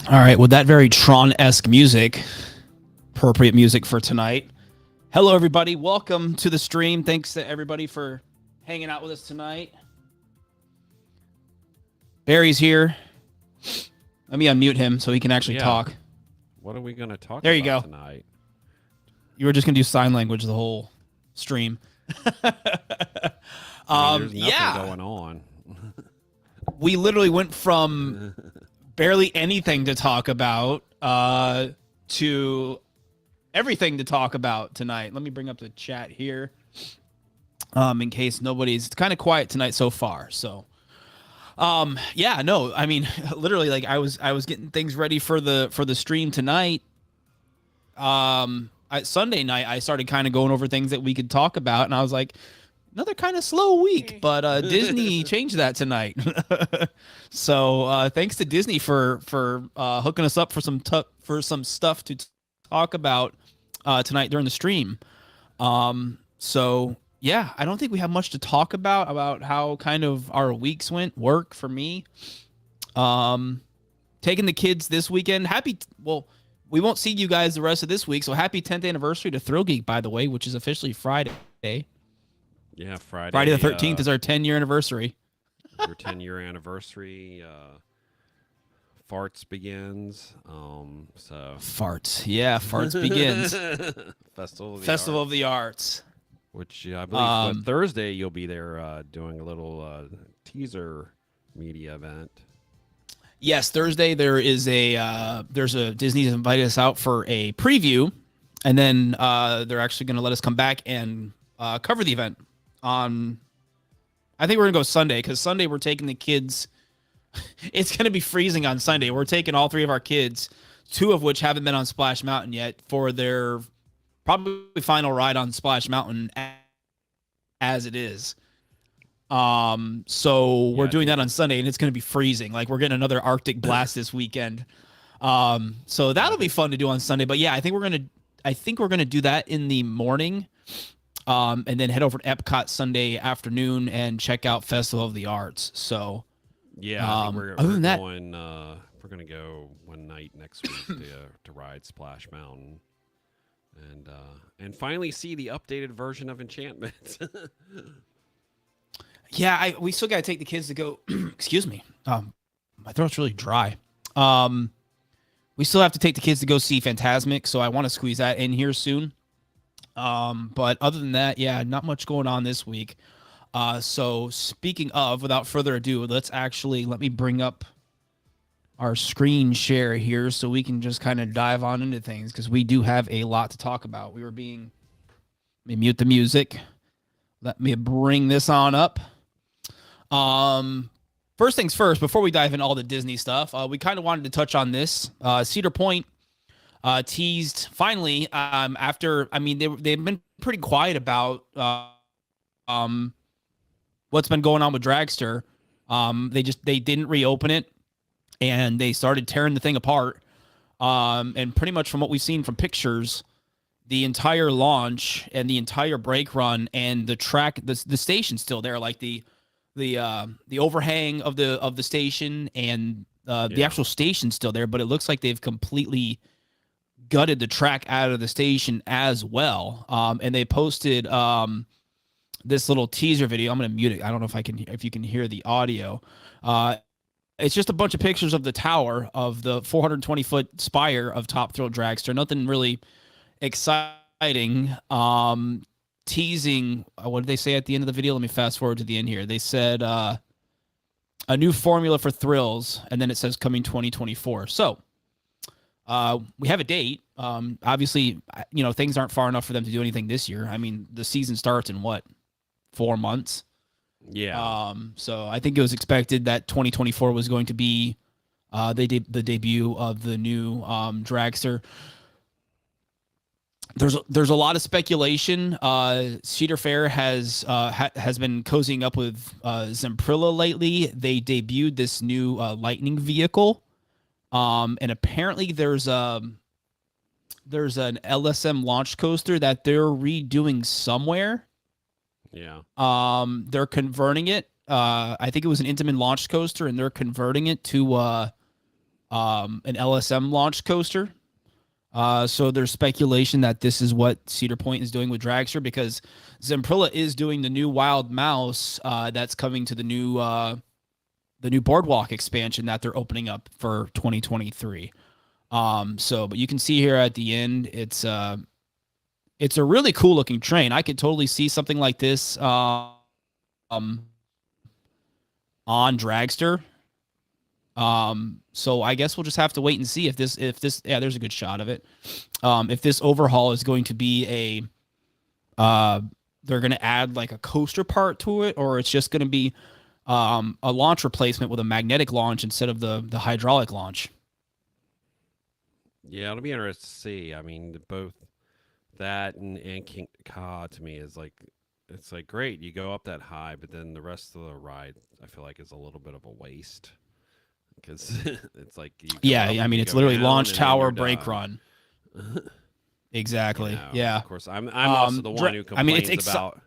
All right, with that very Tron-esque music, appropriate music for tonight. Hello, everybody. Welcome to the stream. Thanks to everybody for hanging out with us tonight. Barry's here. Let me unmute him so he can actually talk. What are we going to talk there about you go. tonight? You were just going to do sign language the whole stream. There's nothing going on. We literally went from barely anything to talk about to everything to talk about tonight. Let me bring up the chat here in case nobody's... It's kind of quiet tonight so far, so... yeah, no, I mean, literally, like I was getting things ready for the stream tonight. Sunday night, I started kind of going over things that we could talk about, and I was like, another kind of slow week, but Disney changed that tonight. So thanks to Disney for hooking us up for some stuff to talk about tonight during the stream. So yeah, I don't think we have much to talk about how kind of our weeks went. Work for me. Taking the kids this weekend. We won't see you guys the rest of this week, so happy 10th anniversary to ThrillGeek, by the way, which is officially Friday. Yeah, Friday. Friday the 13th is our 10-year anniversary. Your 10-year anniversary. Farts begins. Farts. Yeah, Farts begins. Festival of the Arts. Which I believe Thursday you'll be there doing a little teaser media event. Yes, Thursday there's a Disney's invited us out for a preview, and then they're actually going to let us come back and cover the event on... I think we're going to go Sunday, because Sunday we're taking the kids... It's going to be freezing on Sunday. We're taking all three of our kids, two of which haven't been on Splash Mountain yet, for their probably final ride on Splash Mountain as it is. So we're doing that on Sunday, and it's going to be freezing. Like, we're getting another Arctic blast this weekend. So that'll be fun to do on Sunday. But yeah, I think we're going to do that in the morning. And then head over to Epcot Sunday afternoon and check out Festival of the Arts. So yeah, we're going to go one night next week to ride Splash Mountain and finally see the updated version of Enchantment. Yeah, we still got to take the kids to go. Excuse me. My throat's really dry. We still have to take the kids to go see Fantasmic, so I want to squeeze that in here soon. But other than that, yeah, not much going on this week. So speaking of, without further ado, let me bring up our screen share here so we can just kind of dive on into things, because we do have a lot to talk about. Let me mute the music. Let me bring this on up. First things first, before we dive into all the Disney stuff, we kind of wanted to touch on this. Cedar Point teased finally after, they've been pretty quiet about what's been going on with Dragster. They didn't reopen it, and they started tearing the thing apart. And pretty much from what we've seen from pictures, the entire launch and the entire brake run and the track, the station's still there, like the overhang of the station and the actual station's still there, but it looks like they've completely gutted the track out of the station as well. And they posted this little teaser video. I'm going to mute it. I don't know if you can hear the audio. It's just a bunch of pictures of the tower of the 420-foot spire of Top Thrill Dragster. Nothing really exciting. Teasing, what did they say at the end of the video? Let me fast forward to the end here. They said a new formula for thrills, and then it says coming 2024. So we have a date. Obviously, things aren't far enough for them to do anything this year. I mean, the season starts in 4 months? Yeah. So I think it was expected that 2024 was going to be the debut of the new Dragster. There's a lot of speculation. Cedar Fair has been cozying up with Zemprilla lately. They debuted this new Lightning vehicle, and apparently there's an LSM launch coaster that they're redoing somewhere. Yeah. They're converting it. I think it was an Intamin launch coaster, and they're converting it to an LSM launch coaster. So there's speculation that this is what Cedar Point is doing with Dragster, because Zamprilla is doing the new Wild Mouse that's coming to the new Boardwalk expansion that they're opening up for 2023. But you can see here at the end, it's a really cool looking train. I could totally see something like this on Dragster. So I guess we'll just have to wait and see if this, there's a good shot of it. If this overhaul is going to be they're going to add like a coaster part to it, or it's just going to be, a launch replacement with a magnetic launch instead of the hydraulic launch. Yeah, it'll be interesting to see. I mean, both that and King Ka to me is like, it's like great, you go up that high, but then the rest of the ride I feel like is a little bit of a waste, because it's like I mean, it's literally launch tower brake run. Exactly. Yeah. Of course, I'm also the one who complains about.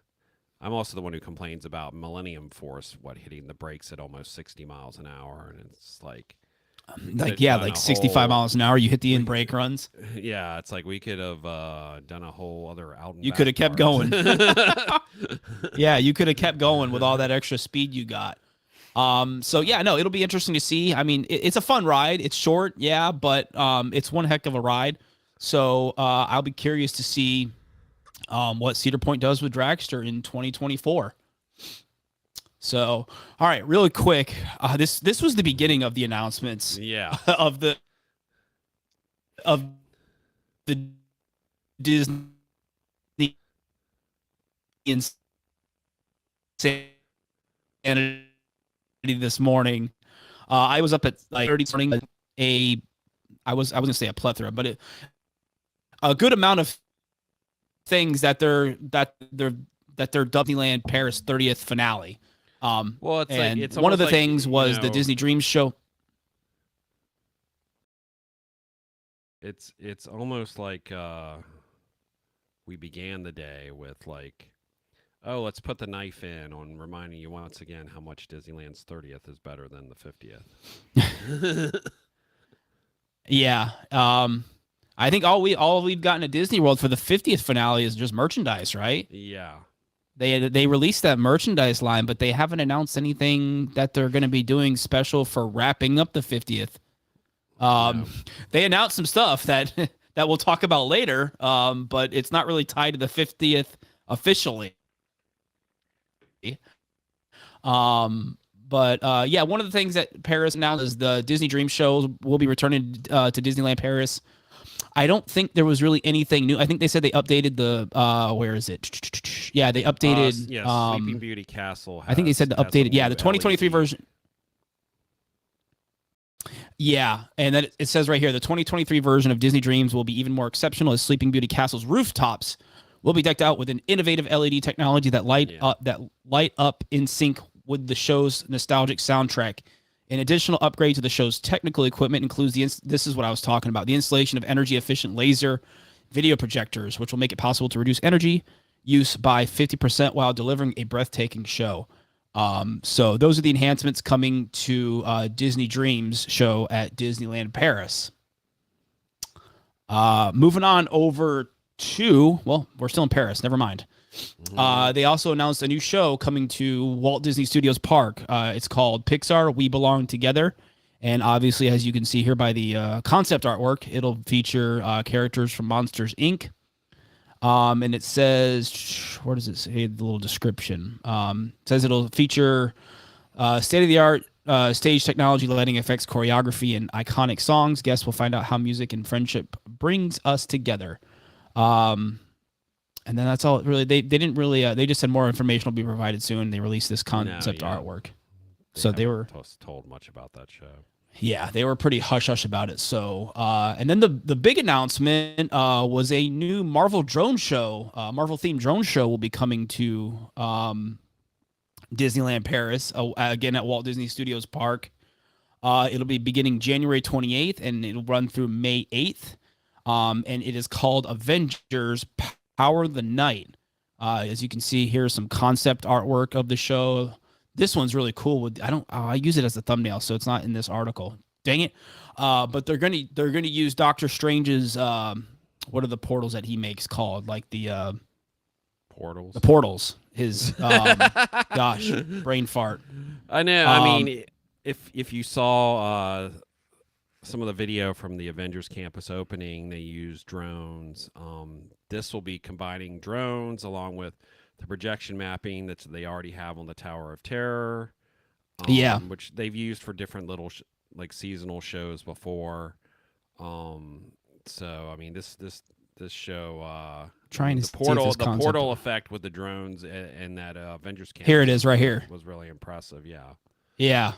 I'm also the one who complains about Millennium Force hitting the brakes at almost 60 miles an hour, and it's like 65 miles an hour. You hit the in brake runs. Yeah, it's like we could have done a whole other out. You could have kept going. Yeah, you could have kept going with all that extra speed you got. It'll be interesting to see. I mean, it's a fun ride. It's short, but it's one heck of a ride. So I'll be curious to see what Cedar Point does with Dragster in 2024. So, all right, really quick. This was the beginning of the announcements. Yeah. of the Disney insanity this morning. I was up at like 30 this morning. I was going to say a plethora, but a good amount of things that they're Disneyland Paris 30th finale. It's one of the like, things was the Disney Dreams show. It's almost like we began the day with like, oh, let's put the knife in on reminding you once again how much Disneyland's 30th is better than the 50th. Yeah. I think all we've gotten at Disney World for the 50th finale is just merchandise, right? Yeah. They released that merchandise line, but they haven't announced anything that they're going to be doing special for wrapping up the 50th. They announced some stuff that we'll talk about later, but it's not really tied to the 50th officially. One of the things that Paris announced is the Disney Dream shows will be returning to Disneyland Paris. I don't think there was really anything new. I think they said they updated the where is it? Yeah, they updated Sleeping Beauty Castle. I think they said the updated the 2023 version. Yeah, and then it says right here the 2023 version of Disney Dreams will be even more exceptional, as Sleeping Beauty Castle's rooftops will be decked out with an innovative LED technology that light up in sync with the show's nostalgic soundtrack. An additional upgrade to the show's technical equipment includes this is what I was talking about, the installation of energy-efficient laser video projectors, which will make it possible to reduce energy use by 50% while delivering a breathtaking show. So those are the enhancements coming to Disney Dreams show at Disneyland Paris. Moving on over to, well, we're still in Paris. Never mind. They also announced a new show coming to Walt Disney Studios Park. It's called Pixar We Belong Together. And obviously, as you can see here by the concept artwork, it'll feature characters from Monsters, Inc. And it says, where does it say? The little description. It says it'll feature state-of-the-art stage technology, lighting effects, choreography, and iconic songs. Guests will find out how music and friendship brings us together. And then that's all really, they didn't really, they just said more information will be provided soon. They released this concept artwork. They were told much about that show. Yeah, they were pretty hush-hush about it. So, and then the big announcement was a new Marvel drone show. Marvel-themed drone show will be coming to Disneyland Paris, again at Walt Disney Studios Park. It'll be beginning January 28th, and it'll run through May 8th. And it is called Avengers Power the Night. As you can see, here's some concept artwork of the show. This one's really cool. I use it as a thumbnail, so it's not in this article. Dang it. But they're gonna use Doctor Strange's what are the portals that he makes called? Like the Portals. portals. His gosh, brain fart. I know. I mean, if you saw some of the video from the Avengers Campus opening, they used drones. This will be combining drones along with the projection mapping that they already have on the Tower of Terror. Yeah. Which they've used for different little like seasonal shows before. So I mean, this show, Trying to the see if portal, this the concept- portal effect with the drones and that Avengers Campus. Here it is, right here. Was really impressive. Yeah. Yeah.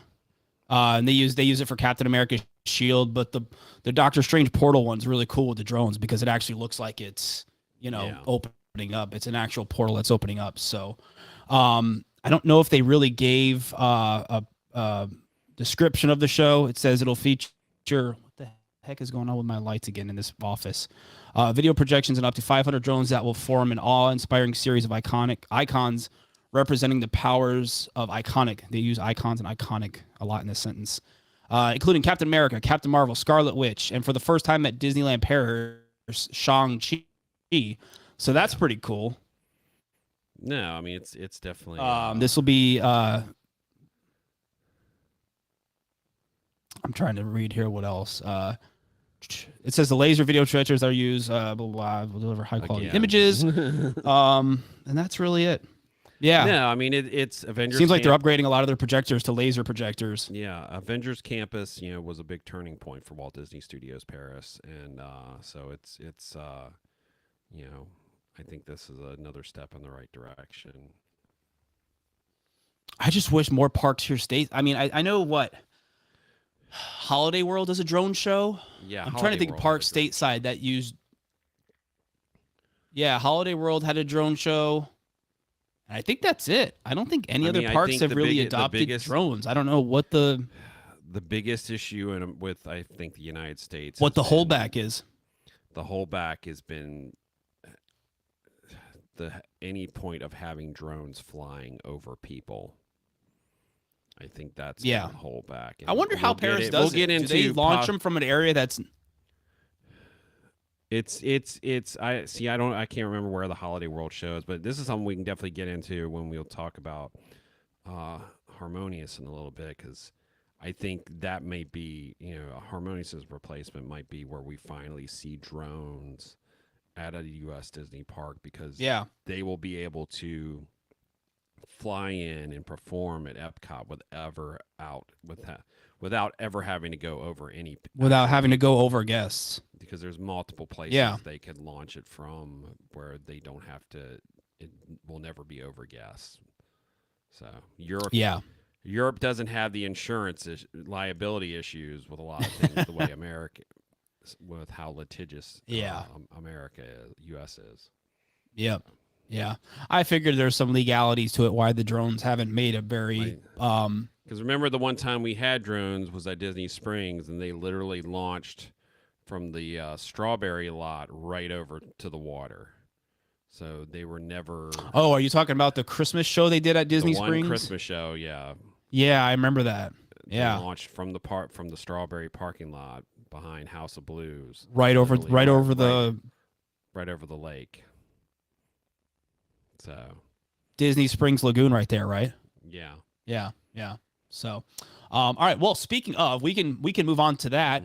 And they use it for Captain America's shield, but the Doctor Strange portal one's really cool with the drones because it actually looks like it's opening up. It's an actual portal that's opening up. So I don't know if they really gave a description of the show. It says it'll feature what the heck is going on with my lights again in this office? Video projections and up to 500 drones that will form an awe-inspiring series of icons representing the powers of iconic. They use icons and iconic a lot in this sentence, including Captain America, Captain Marvel, Scarlet Witch, and for the first time at Disneyland Paris, Shang-Chi. So that's pretty cool. No, I mean it's definitely. This will be. I'm trying to read here. What else? It says the laser video projectors are used. Blah, blah, blah, will deliver high quality images. And that's really it. Yeah. No, I mean it's Avengers. Seems like they're upgrading a lot of their projectors to laser projectors. Yeah, Avengers Campus, was a big turning point for Walt Disney Studios Paris, and so it's I think this is another step in the right direction. I just wish more parks here stay. I mean, I know what Holiday World is a drone show. Yeah, I'm trying to think of parks stateside that used. Yeah, Holiday World had a drone show. I think that's it. I don't think any other parks have really adopted drones. I don't know what the biggest issue with I think the United States. What the holdback is. The holdback has been any point of having drones flying over people. I think that's the holdback. I wonder how Paris does it. Do they launch them from an area that's? It's I can't remember where the Holiday World show is, but this is something we can definitely get into when we'll talk about Harmonious in a little bit, because I think that may be Harmonious's replacement might be where we finally see drones at a U.S. Disney park, because they will be able to fly in and perform at Epcot without ever having to go over having to go over guests, because there's multiple places they could launch it from where they don't have to. It will never be over guests. So Europe doesn't have the insurance liability issues with a lot of things the way America, with how litigious America U.S. is. Yep. Yeah, I figured there's some legalities to it why the drones haven't made a very because remember the one time we had drones was at Disney Springs, and they literally launched from the strawberry lot right over to the water. So they were never. Oh, are you talking about the Christmas show they did at Disney Springs? Christmas show, yeah. Yeah, I remember that. They launched from the strawberry parking lot behind House of Blues. Right over the lake. So Disney Springs Lagoon right there, right? Yeah. So, all right. Well, speaking of, we can move on to that.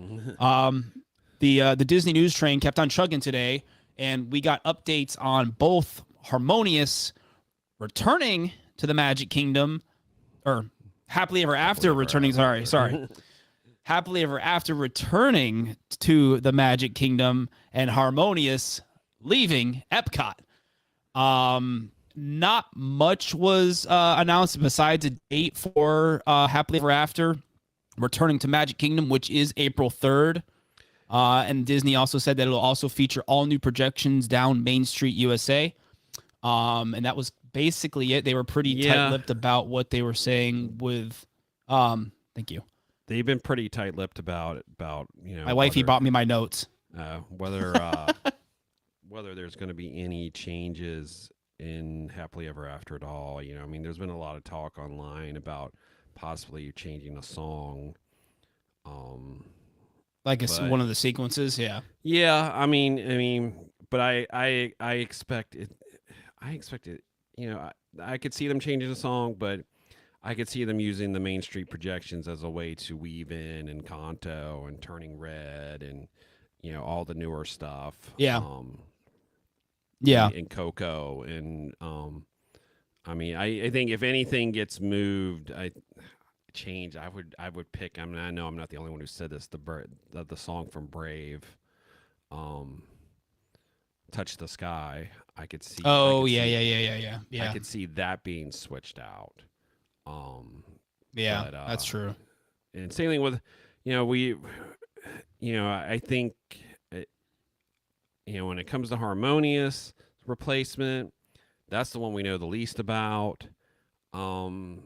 The Disney news train kept on chugging today, and we got updates on both Harmonious returning to the Magic Kingdom, or Happily Ever After returning. Sorry. Happily Ever After returning to the Magic Kingdom, and Harmonious leaving Epcot. Not much was announced besides a date for Happily Ever After returning to Magic Kingdom, which is April 3rd. And Disney also said that it'll also feature all new projections down Main Street, USA. And that was basically it. They were pretty tight-lipped about what they were saying with thank you. They've been pretty tight-lipped about my wifey bought me my notes. Whether there's going to be any changes in Happily Ever After at all. There's been a lot of talk online about possibly changing a song. Um, Like but one of the sequences. Yeah. yeah, but I expect it. I expect it. You know, I could see them changing the song, but I could see them using the Main Street projections as a way to weave in and Kanto and Turning Red and all the newer stuff. Yeah. In Yeah. in Coco and I think if anything gets moved, I would pick. I mean, I know I'm not the only one who said this. The song from Brave, um, "Touch the Sky." I could see. I Oh could yeah, see. yeah, yeah, yeah, yeah, I yeah, could see that being switched out. Um, yeah. but That's true. and same thing with, we, I think, uh, when it comes to Harmonious replacement, that's the one we know the least about. Um,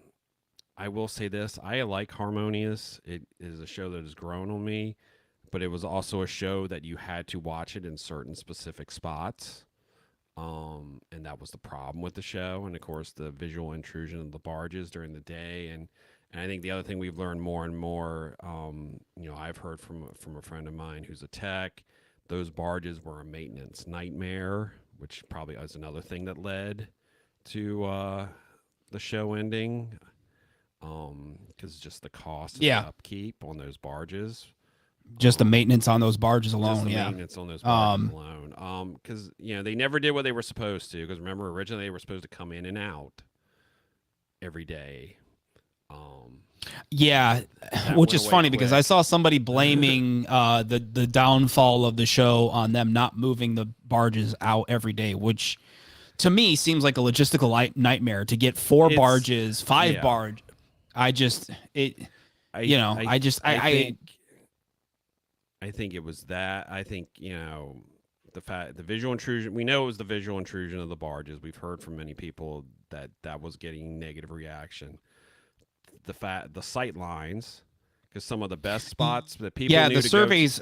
I will say this: I like Harmonious. It is a show that has grown on me, but it was also a show that you had to watch it in certain specific spots. And that was the problem with the show, and of course the visual intrusion of the barges during the day, and I think the other thing we've learned more and more, I've heard from a friend of mine who's a tech, those barges were a maintenance nightmare, which probably is another thing that led to the show ending, because just the cost of the Yeah. upkeep on those barges. Just the maintenance on those barges Just alone. the Yeah. maintenance on those barges Um. alone. Because they never did what they were supposed to. Because remember, originally they were supposed to come in and out every day. Um, Yeah, that which went is away funny because I quick. saw somebody blaming the downfall of the show on them not moving the barges out every day, which to me seems like a logistical nightmare to get four It's barges, five yeah. barge. I just it I you know I I just I I think it was that. I think the visual intrusion. We know it was the visual intrusion of the barges. We've heard from many people that was getting negative reaction. The sight lines, because some of the best spots that people yeah, knew the to go to. surveys.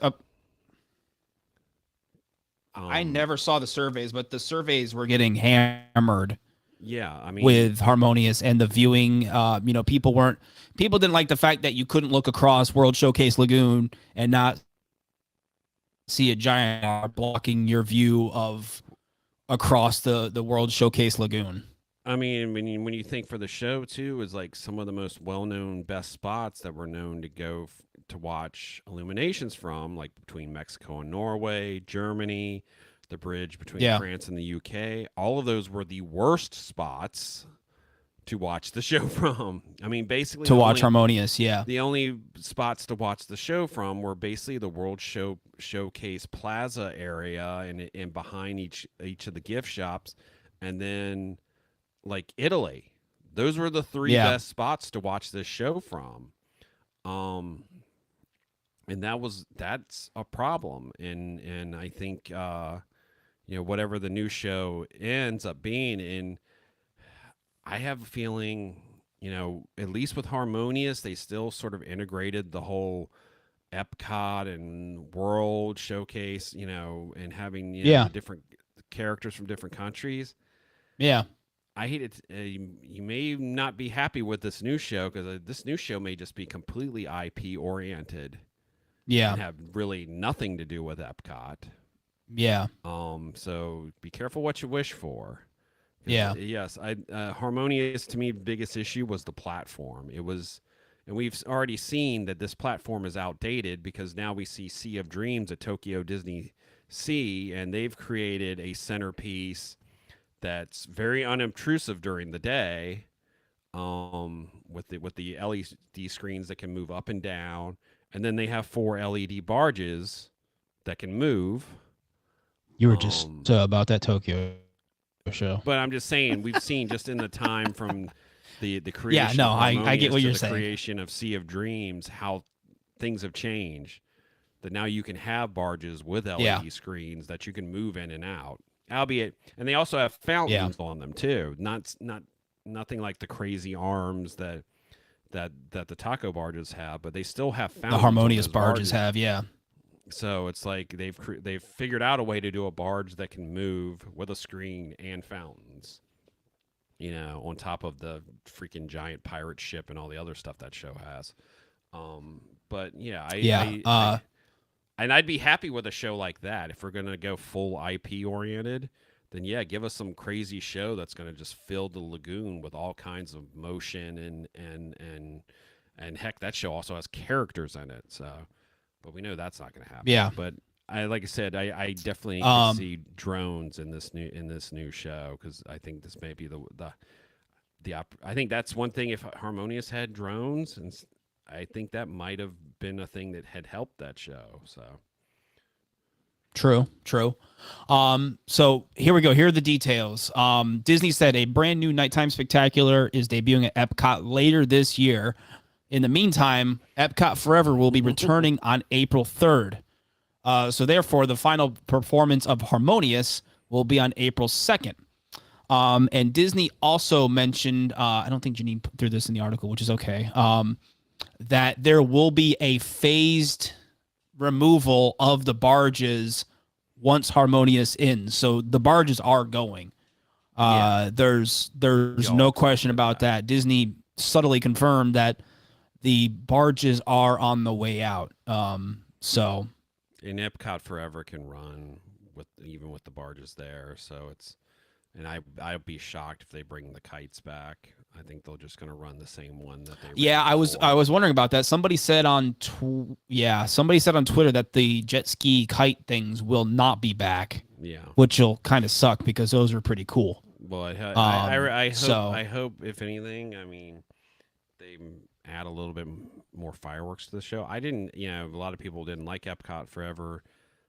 I Um, never saw the surveys, but the surveys were getting hammered yeah, I mean, with Harmonious and the viewing. People didn't like the fact that you couldn't look across World Showcase Lagoon and not see a giant blocking your view of across the World Showcase Lagoon. when you think for the show too, is like some of the most well-known best spots that were known to go to watch illuminations from, like between Mexico and Norway, Germany, the bridge between Yeah, France and the UK. All of those were the worst spots to watch the show from. Basically to the watch only Harmonious. Yeah, the only spots to watch the show from were basically the World Showcase Plaza area and behind each of the gift shops, and then like Italy. Those were the three yeah, best spots to watch this show from. Um, and that's a problem. And I think whatever the new show ends up being, and I have a feeling, at least with Harmonious, they still sort of integrated the whole Epcot and World Showcase, and having yeah, the different characters from different countries. yeah, I hate it. You may not be happy with this new show because this new show may just be completely IP oriented yeah, and have really nothing to do with Epcot. yeah, So be careful what you wish for. yeah, Yes, Harmonious to me biggest issue was the platform. And we've already seen that this platform is outdated because now we see Sea of Dreams at Tokyo Disney Sea, and they've created a centerpiece that's very unobtrusive during the day, with the LED screens that can move up and down, and then they have 4 LED barges that can move. you were just Um, about that Tokyo show. but I'm just saying, we've seen just in the time from the Yeah, creation no, of I get Harmonious what to you're the saying. creation of Sea of Dreams how things have changed. That now you can have barges with Yeah, LED screens that you can move in and out, albeit, and they also have yeah, fountains on them too. Nothing like the crazy arms that the taco barges have, but they still have the fountains on Harmonious those barges barges. have. Yeah, So it's like they've figured out a way to do a barge that can move with a screen and fountains. On top of the freaking giant pirate ship and all the other stuff that show has. But yeah, Yeah. and I'd be happy with a show like that. If we're gonna go full IP oriented, then yeah, give us some crazy show that's gonna just fill the lagoon with all kinds of motion and heck, that show also has characters in it. So, but we know that's not gonna happen. Yeah. But like I said, I definitely could Um, see drones in this new show because I think this may be I think that's one thing. If Harmonious had drones, and I think that might have been a thing that had helped that show. So True. So here we go. Here are the details. Disney said a brand new nighttime spectacular is debuting at Epcot later this year. In the meantime, Epcot Forever will be returning on April 3rd. So therefore, the final performance of Harmonious will be on April 2nd. And Disney also mentioned, I don't think Janine threw this in the article, which is okay, that there will be a phased removal of the barges once Harmonious ends. So the barges are going. There's no question about that. Disney subtly confirmed that the barges are on the way out. So and Epcot Forever can run even with the barges there. So it's and I'll be shocked if they bring the kites back. I think they're just going to run the same one that they. Yeah, I was wondering about that. Somebody said on Twitter that the jet ski kite things will not be back. Yeah, which will kind of suck because those are pretty cool. Well, I hope if anything, I mean, they add a little bit more fireworks to the show. I didn't, a lot of people didn't like Epcot Forever.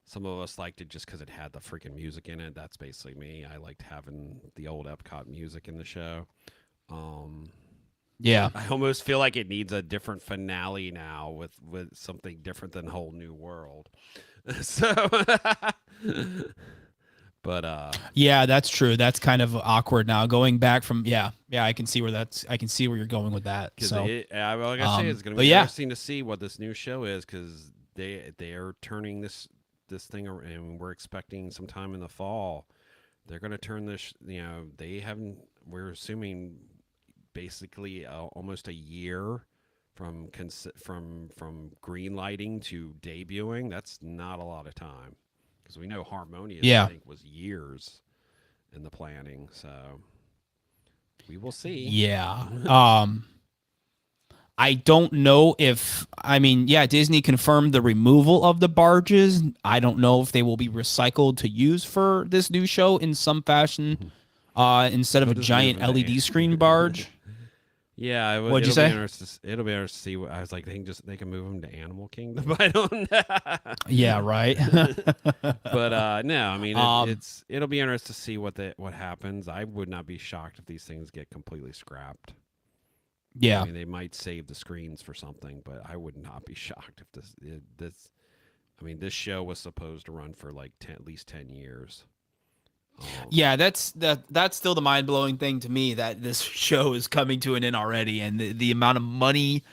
Some of us liked it just because it had the freaking music in it. That's basically me. I liked having the old Epcot music in the show. Yeah, I almost feel like it needs a different finale now with something different than Whole New World. So, but yeah, that's true. That's kind of awkward now. Going back from I can see where you're going with that. So, like I say, it's going to be interesting to see what this new show is because they are turning this thing around, and we're expecting sometime in the fall. They're going to turn this. They haven't. We're assuming basically almost a year from green lighting to debuting. That's not a lot of time because we know Harmonious I think was years in the planning. So we will see. Yeah. I don't know if Disney confirmed the removal of the barges. I don't know if they will be recycled to use for this new show in some fashion instead of a giant LED screen barge. Yeah, what'd you say? It'll be interesting to see. What I was like, they can move them to Animal Kingdom. I don't. Yeah, right. But no, I mean it'll be interesting to see what happens. I would not be shocked if these things get completely scrapped. Yeah, I mean they might save the screens for something, but I would not be shocked if this. I mean, this show was supposed to run for like at least 10 years. Yeah, that's still the mind-blowing thing to me that this show is coming to an end already, and the amount of money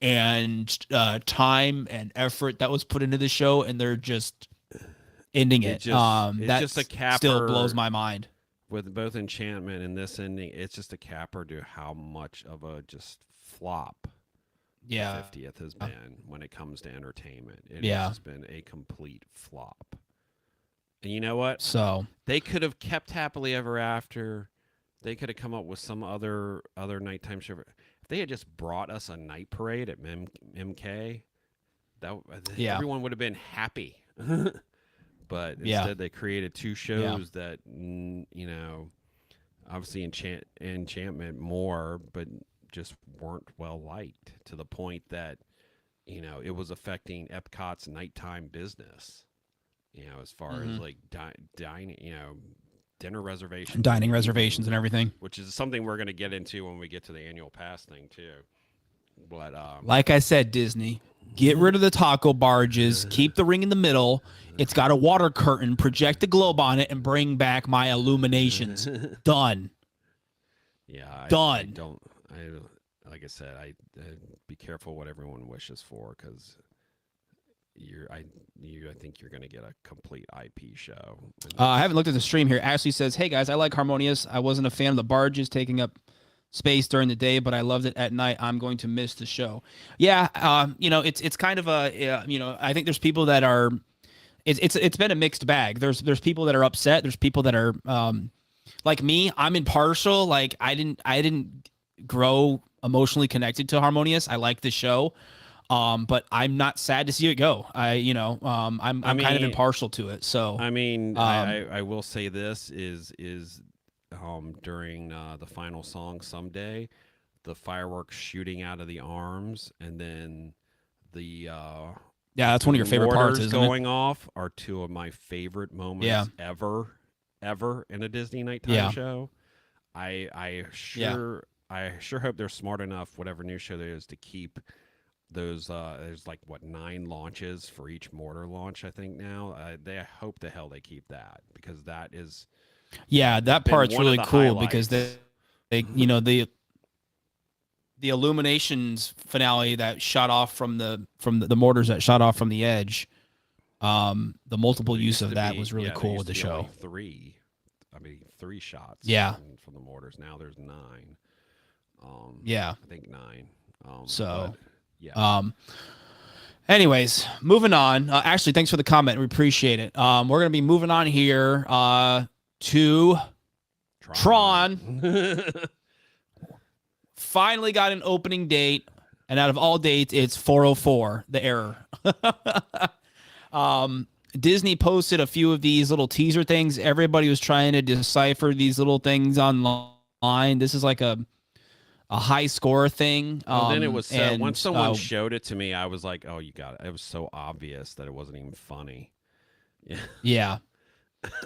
and time and effort that was put into the show, and they're just ending it. That just a capper still blows my mind. With both Enchantment and this ending, it's just a capper to how much of a just flop the 50th has been when it comes to entertainment. It has just been a complete flop. And you know what? So they could have kept Happily Ever After. They could have come up with some other nighttime show. If they had just brought us a night parade at MK, everyone would have been happy. But instead, they created two shows that obviously Enchantment more, but just weren't well liked to the point that it was affecting Epcot's nighttime business. As far as like dining, dinner reservations, dining reservations and everything, which is something we're going to get into when we get to the annual pass thing too. But like I said, Disney, get rid of the taco barges, keep the ring in the middle. It's got a water curtain, project a globe on it, and bring back my illuminations. Done. Yeah, done. Like I said, I be careful what everyone wishes for because. I think you're going to get a complete IP show. I haven't looked at the stream here. Ashley says, "Hey guys, I like Harmonious. I wasn't a fan of the barges taking up space during the day, but I loved it at night. I'm going to miss the show. Yeah, it's kind of I think there's people that are. It's been a mixed bag. There's people that are upset. There's people that are like me. I'm impartial. Like I didn't grow emotionally connected to Harmonious. I like the show. But I'm not sad to see it go. I'm kind of impartial to it. So I mean, I will say this is during the final song someday, the fireworks shooting out of the arms, and then the that's one of your favorite parts, isn't going it? off are two of my favorite moments ever in a Disney nighttime show. I sure hope they're smart enough, whatever new show there is, to keep those there's like 9 launches for each mortar launch, I think now. I hope the hell they keep that, because that is that part's really cool highlights. Because they the Illuminations finale that shot off from the mortars that shot off from the edge, the multiple use of that was really cool with the show. 3 shots from the mortars. Now there's 9. I think 9. Anyways, moving on. Ashley, thanks for the comment. We appreciate it. We're going to be moving on here to Tron. Finally got an opening date, and out of all dates, it's 404, the error. Disney posted a few of these little teaser things. Everybody was trying to decipher these little things online. This is like a high score thing. Then it was once someone showed it to me, I was like, "Oh, you got it." It was so obvious that it wasn't even funny. Yeah.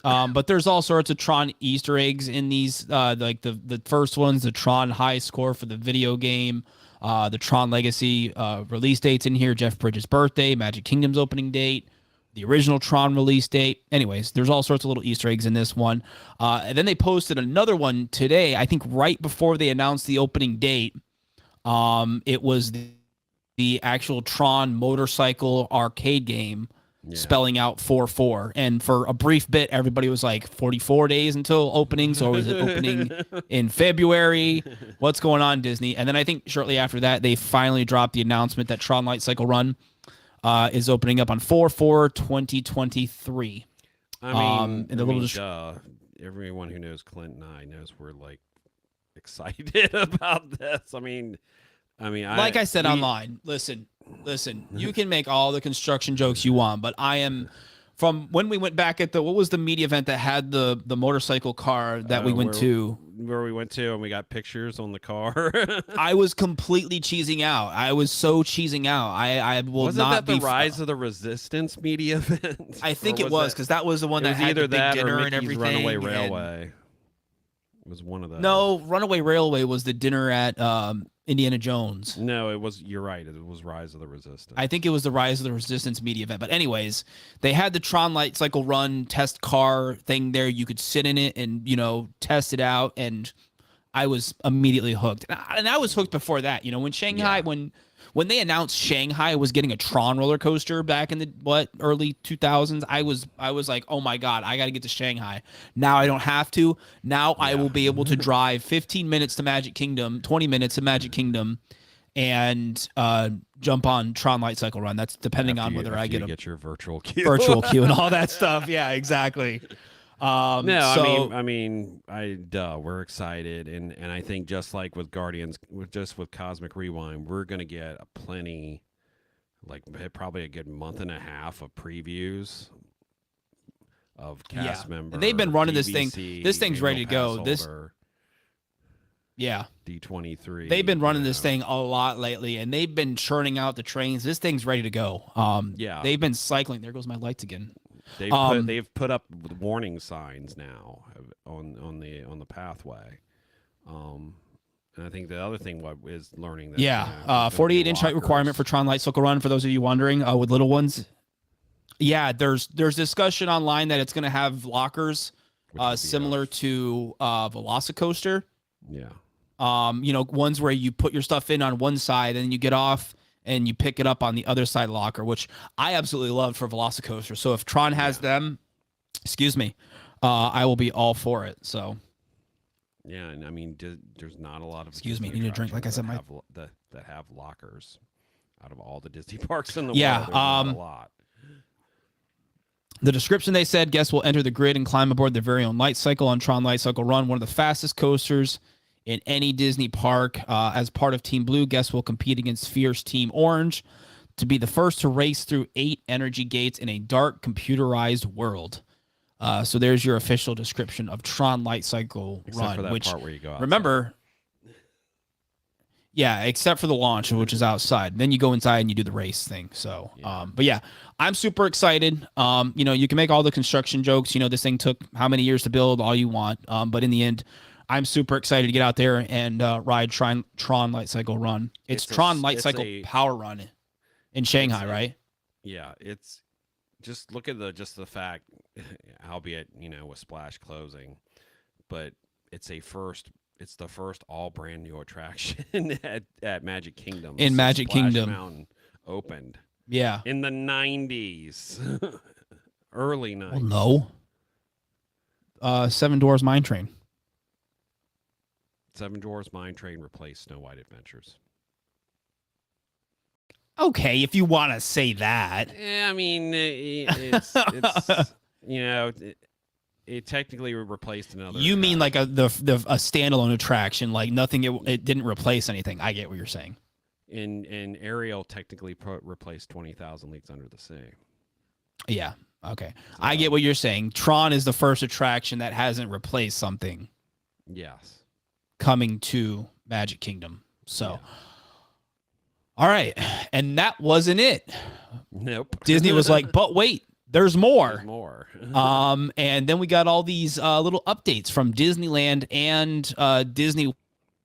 But there's all sorts of Tron Easter eggs in these. Like the first one's the Tron high score for the video game. The Tron Legacy release dates in here. Jeff Bridges' birthday, Magic Kingdom's opening date, the original Tron release date. Anyways, there's all sorts of little Easter eggs in this one. And then they posted another one today, I think right before they announced the opening date. It was the actual Tron motorcycle arcade game, spelling out 4-4. And for a brief bit, everybody was like 44 days until opening. So is it opening in February? What's going on, Disney? And then I think shortly after that, they finally dropped the announcement that Tron Lightcycle Run is opening up on 4/4/2023. Everyone who knows Clint and I knows we're like excited about this. I mean, like I said online, listen, you can make all the construction jokes you want, but I am, from when we went back at what was the media event that had the motorcycle car that we went to? Where we went to, and we got pictures on the car. I was completely cheesing out. I was so cheesing out. I will Wasn't not that the Rise of the Resistance media event? I think it was, because that was the one that had the big dinner and everything. Runaway Railway. It was one of those. No, Runaway Railway was the dinner at Indiana Jones. No, it was. You're right. It was Rise of the Resistance. I think it was the Rise of the Resistance media event. But anyways, they had the Tron Lightcycle Run test car thing there. You could sit in it and test it out, and I was immediately hooked. And I was hooked before that. When Shanghai, when they announced Shanghai was getting a Tron roller coaster back in the early 2000s, I was like, oh my God, I got to get to Shanghai. Now I don't have to. Now I will be able to drive 15 minutes to Magic Kingdom, 20 minutes to Magic Kingdom, and jump on Tron Lightcycle Run. That's depending on whether I get your virtual queue, and all that stuff. Yeah, exactly. We're excited, and I think just like with Guardians, with Cosmic Rewind, we're gonna get plenty, like probably a good month and a half of previews of cast members. And they've been running DVC, this thing. This thing's ready to go. D23. They've been running this thing a lot lately, and they've been churning out the trains. This thing's ready to go. They've been cycling. There goes my lights again. They've put up warning signs now on the pathway, and I think the other thing is learning that 48-inch height requirement for Tron Lightcycle Run. For those of you wondering, with little ones, there's discussion online that it's going to have lockers similar to Velocicoaster. Ones where you put your stuff in on one side and you get off and you pick it up on the other side locker, which I absolutely loved for Velocicoaster. So if Tron has them, I will be all for it. So Yeah, and I mean, there's not a lot of Excuse me, Disney need a drink. Like I said, attractions that have lockers. Out of all the Disney parks in the Yeah, world, there's not a lot. The description, they said, guests will enter the grid and climb aboard their very own Lightcycle on TRON Lightcycle Run, one of the fastest coasters in any Disney park. As part of Team Blue, guests will compete against fierce Team Orange to be the first to race through 8 energy gates in a dark, computerized world. So there's your official description of TRON Lightcycle Except Run, for that which, part where you go outside. remember, yeah, except for the launch, which is outside. Then you go inside and you do the race thing. So, Yeah. but yeah, I'm super excited. You can make all the construction jokes. This thing took how many years to build, all you want. But in the end, I'm super excited to get out there and ride TRON Lightcycle Run. It's TRON Lightcycle Power Run in Shanghai, right? Yeah, it's just look at the fact, albeit with Splash closing, but it's the first all brand new attraction at Magic Kingdom. In Magic Splash Kingdom Mountain opened. Yeah. In the 90s. Early 90s. Well, no. Seven Dwarfs Mine Train. Seven Dwarfs Mine Train replaced Snow White Adventures. Okay, if you want to say that. I mean, it technically replaced another. You mean like a standalone attraction, like nothing? It didn't replace anything. I get what you're saying. And Ariel technically replaced 20,000 Leagues Under the Sea. Yeah. Okay. So, I get what you're saying. TRON is the first attraction that hasn't replaced something. Yes. Coming to Magic Kingdom. So. Yeah. All right. And that wasn't it. Nope. Disney was like, but wait, there's more. There's more. And then we got all these little updates from Disneyland and Disney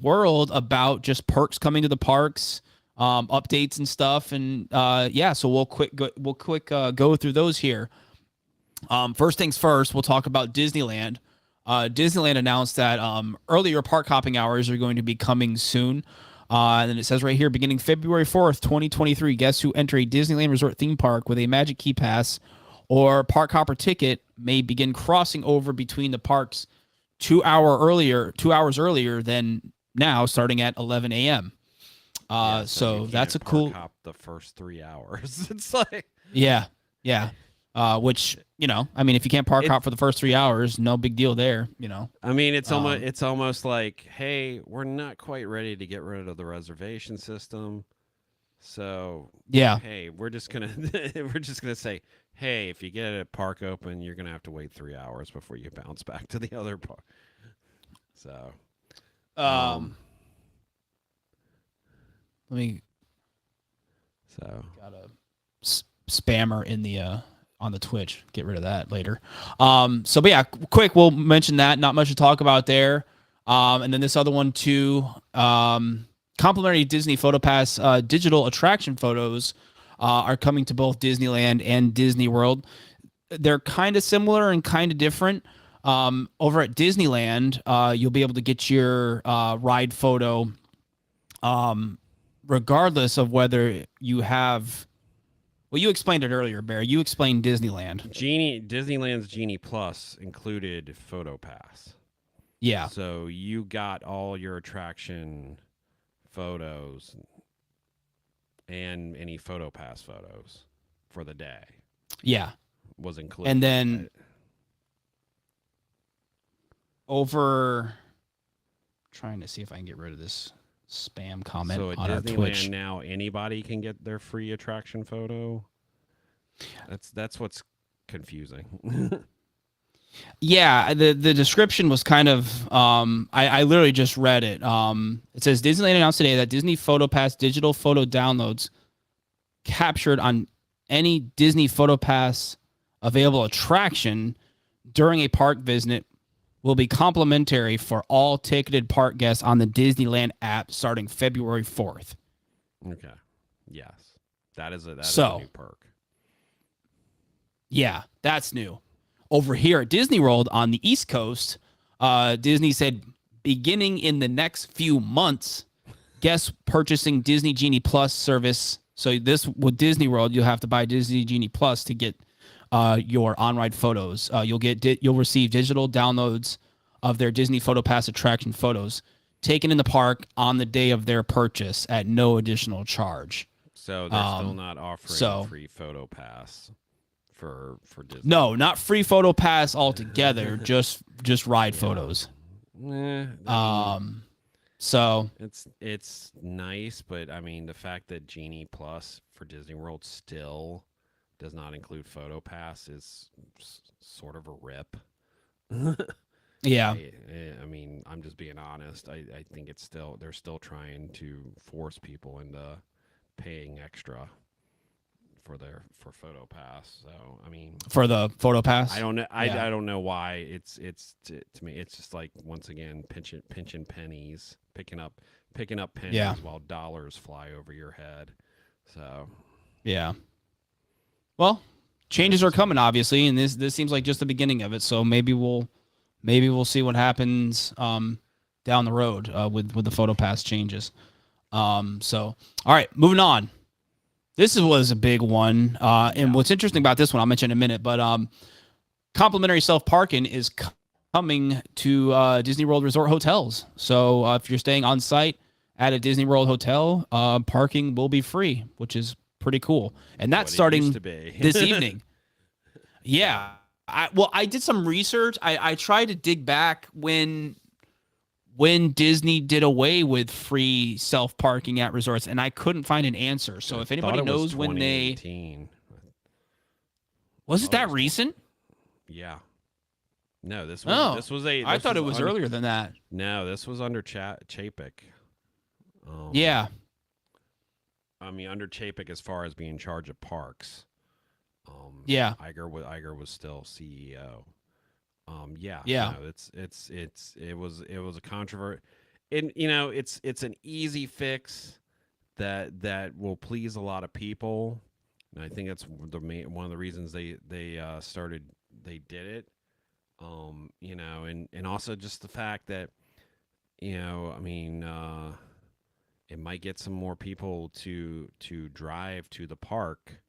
World about just perks coming to the parks, updates and stuff. And so we'll quick go through those here. First things first, we'll talk about Disneyland. Disneyland announced that earlier park hopping hours are going to be coming soon. And then it says right here, beginning February 4th, 2023, guests who enter a Disneyland Resort theme park with a Magic Key Pass or Park Hopper ticket may begin crossing over between the parks 2 hours earlier than now, starting at 11 a.m. So that's a cool. Hop the first 3 hours. It's like yeah. Which I mean, if you can't park hop for the first 3 hours, no big deal there. I mean, it's almost like, hey, we're not quite ready to get rid of the reservation system, so yeah. Hey, we're just gonna say, hey, if you get a park open, you're gonna have to wait 3 hours before you bounce back to the other park. So, let me. So got a spammer in the on the Twitch. Get rid of that later. But yeah, quick. We'll mention that. Not much to talk about there. And then this other one too. Complimentary Disney PhotoPass digital attraction photos are coming to both Disneyland and Disney World. They're kind of similar and kind of different. Over at Disneyland, you'll be able to get your ride photo regardless of whether you have. Well, you explained it earlier, Bear. You explained Disneyland. Disneyland's Genie Plus included PhotoPass. Yeah. So you got all your attraction photos and any PhotoPass photos for the day. Yeah. Was included. And then trying to see if I can get rid of this spam comment so on our Twitch. So now anybody can get their free attraction photo. That's what's confusing. Yeah, the description was kind of I literally just read it. It says Disneyland announced today that Disney PhotoPass digital photo downloads captured on any Disney PhotoPass available attraction during a park visit will be complimentary for all ticketed park guests on the Disneyland app starting February 4th. Okay. Yes. That is a new perk. Yeah, that's new. Over here at Disney World on the East Coast, Disney said beginning in the next few months, guests purchasing Disney Genie Plus service. So this with Disney World, you'll have to buy Disney Genie Plus to get your on-ride photos. You'll receive digital downloads of their Disney PhotoPass attraction photos taken in the park on the day of their purchase at no additional charge. So they're still not offering a free photo pass for Disney. No, not free photo pass altogether. just ride photos. So it's nice, but I mean the fact that Genie Plus for Disney World still does not include photo pass is sort of a rip. Yeah. I mean, I'm just being honest. I think they're still trying to force people into paying extra for photo pass. So I mean, for the photo pass, I don't know. I don't know why to me it's just like, once again, pinching pennies, picking up pennies while dollars fly over your head. So yeah. Well, changes are coming, obviously, and this seems like just the beginning of it. So maybe we'll see what happens down the road with the photo pass changes. So all right, moving on. This was a big one, and what's interesting about this one I'll mention in a minute. But complimentary self-parking is coming to Disney World Resort hotels. So if you're staying on site at a Disney World hotel, parking will be free, which is pretty cool. And that's starting this evening. Yeah. I did some research. I tried to dig back when Disney did away with free self-parking at resorts, and I couldn't find an answer. So if anybody knows when they... Was it that recent? Yeah. No, this was I thought it was earlier than that. No, this was under Chapek. Yeah. I mean, under Chapek as far as being in charge of parks. Yeah. Iger was still CEO. Yeah. Yeah. No, it was a controversy. And it's an easy fix that will please a lot of people. And I think that's one of the reasons they did it. And also just the fact that, I mean, it might get some more people to drive to the park.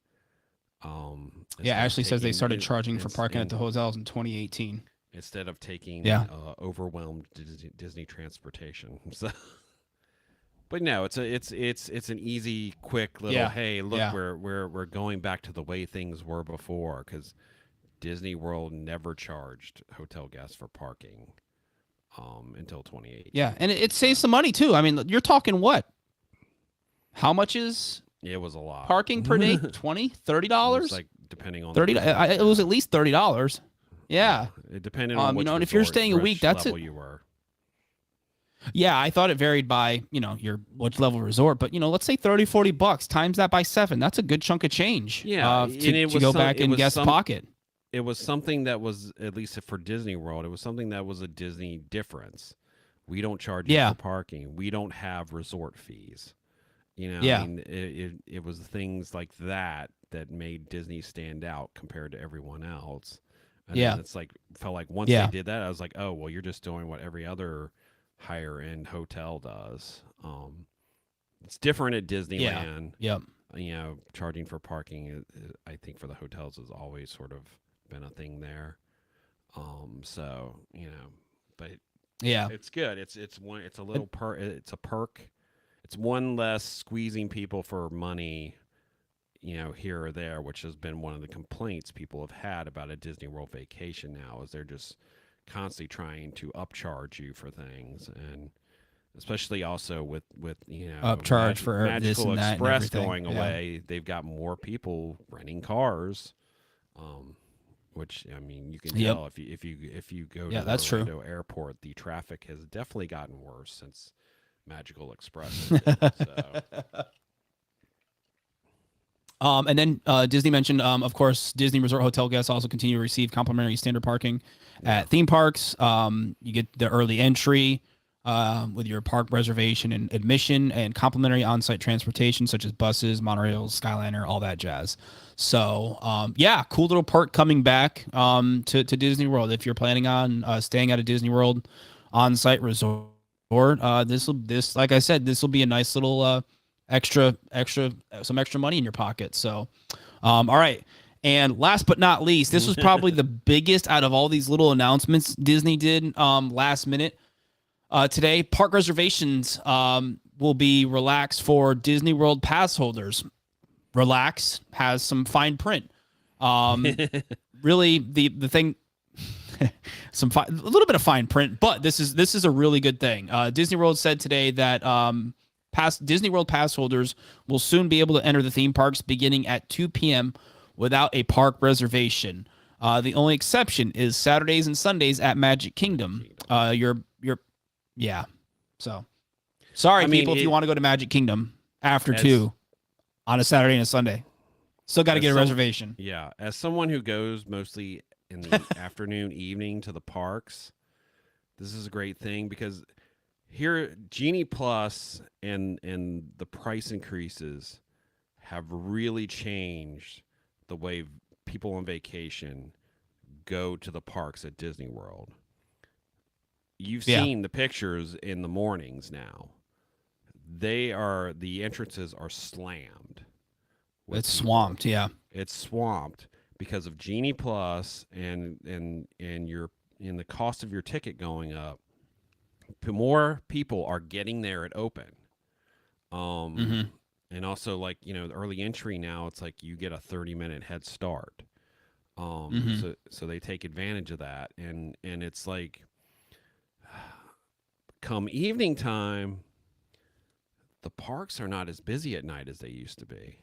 Ashley says they started charging for parking at the hotels in 2018 instead of taking overwhelmed Disney transportation. So, but no, it's an easy, quick little hey, look, we're going back to the way things were before, because Disney World never charged hotel guests for parking until 2018. Yeah, and it saves some money too. I mean, you're talking what? How much is it was a lot parking per day? $20, $30? Like depending on $30. It was at least $30. Yeah, it depended on which and if you're staying a week, that's it. You were. Yeah, I thought it varied by your which level resort, but let's say $30-$40 times that by 7. That's a good chunk of change. Yeah, to go back in guest pocket. It was something that was, at least for Disney World, it was something that was a Disney difference. We don't charge you for parking. We don't have resort fees. I mean, it was things like that made Disney stand out compared to everyone else. And it's like, felt like once they did that, I was like, oh, well, you're just doing what every other higher end hotel does. It's different at Disneyland. Yep. Charging for parking, I think for the hotels has always sort of been a thing there. But it's good. It's a little it's a perk. It's one less squeezing people for money, here or there, which has been one of the complaints people have had about a Disney World vacation now, is they're just constantly trying to upcharge you for things, and especially also with upcharge for Magical this and that Express and going away, they've got more people renting cars, which, I mean, you can tell if you go to that's Orlando true. Airport, the traffic has definitely gotten worse since Magical Express has been, so. And then Disney mentioned, of course, Disney Resort hotel guests also continue to receive complimentary standard parking at theme parks. You get the early entry with your park reservation and admission, and complimentary on-site transportation such as buses, monorails, Skyliner, all that jazz. So, cool little perk coming back to Disney World. If you're planning on staying at a Disney World on-site resort, like I said, this will be a nice little some extra money in your pocket. So, all right. And last but not least, this was probably the biggest out of all these little announcements Disney did last minute. Today, park reservations will be relaxed for Disney World pass holders. Relax has some fine print. Really, the thing, a little bit of fine print, but this is a really good thing. Disney World said today that Disney World pass holders will soon be able to enter the theme parks beginning at 2 p.m. without a park reservation. The only exception is Saturdays and Sundays at Magic Kingdom. Yeah. So, sorry, people, if you want to go to Magic Kingdom after 2 on a Saturday and a Sunday. Still got to get a reservation. Yeah. As someone who goes mostly in the afternoon, evening to the parks, this is a great thing because here, Genie Plus and the price increases have really changed the way people on vacation go to the parks at Disney World. You've seen the pictures in the mornings now. The entrances are slammed. It's swamped, yeah. It's swamped because of Genie Plus and the cost of your ticket going up. More people are getting there at open. And also, like, the early entry now, it's like you get a 30-minute head start. So they take advantage of that. And it's like, come evening time, the parks are not as busy at night as they used to be.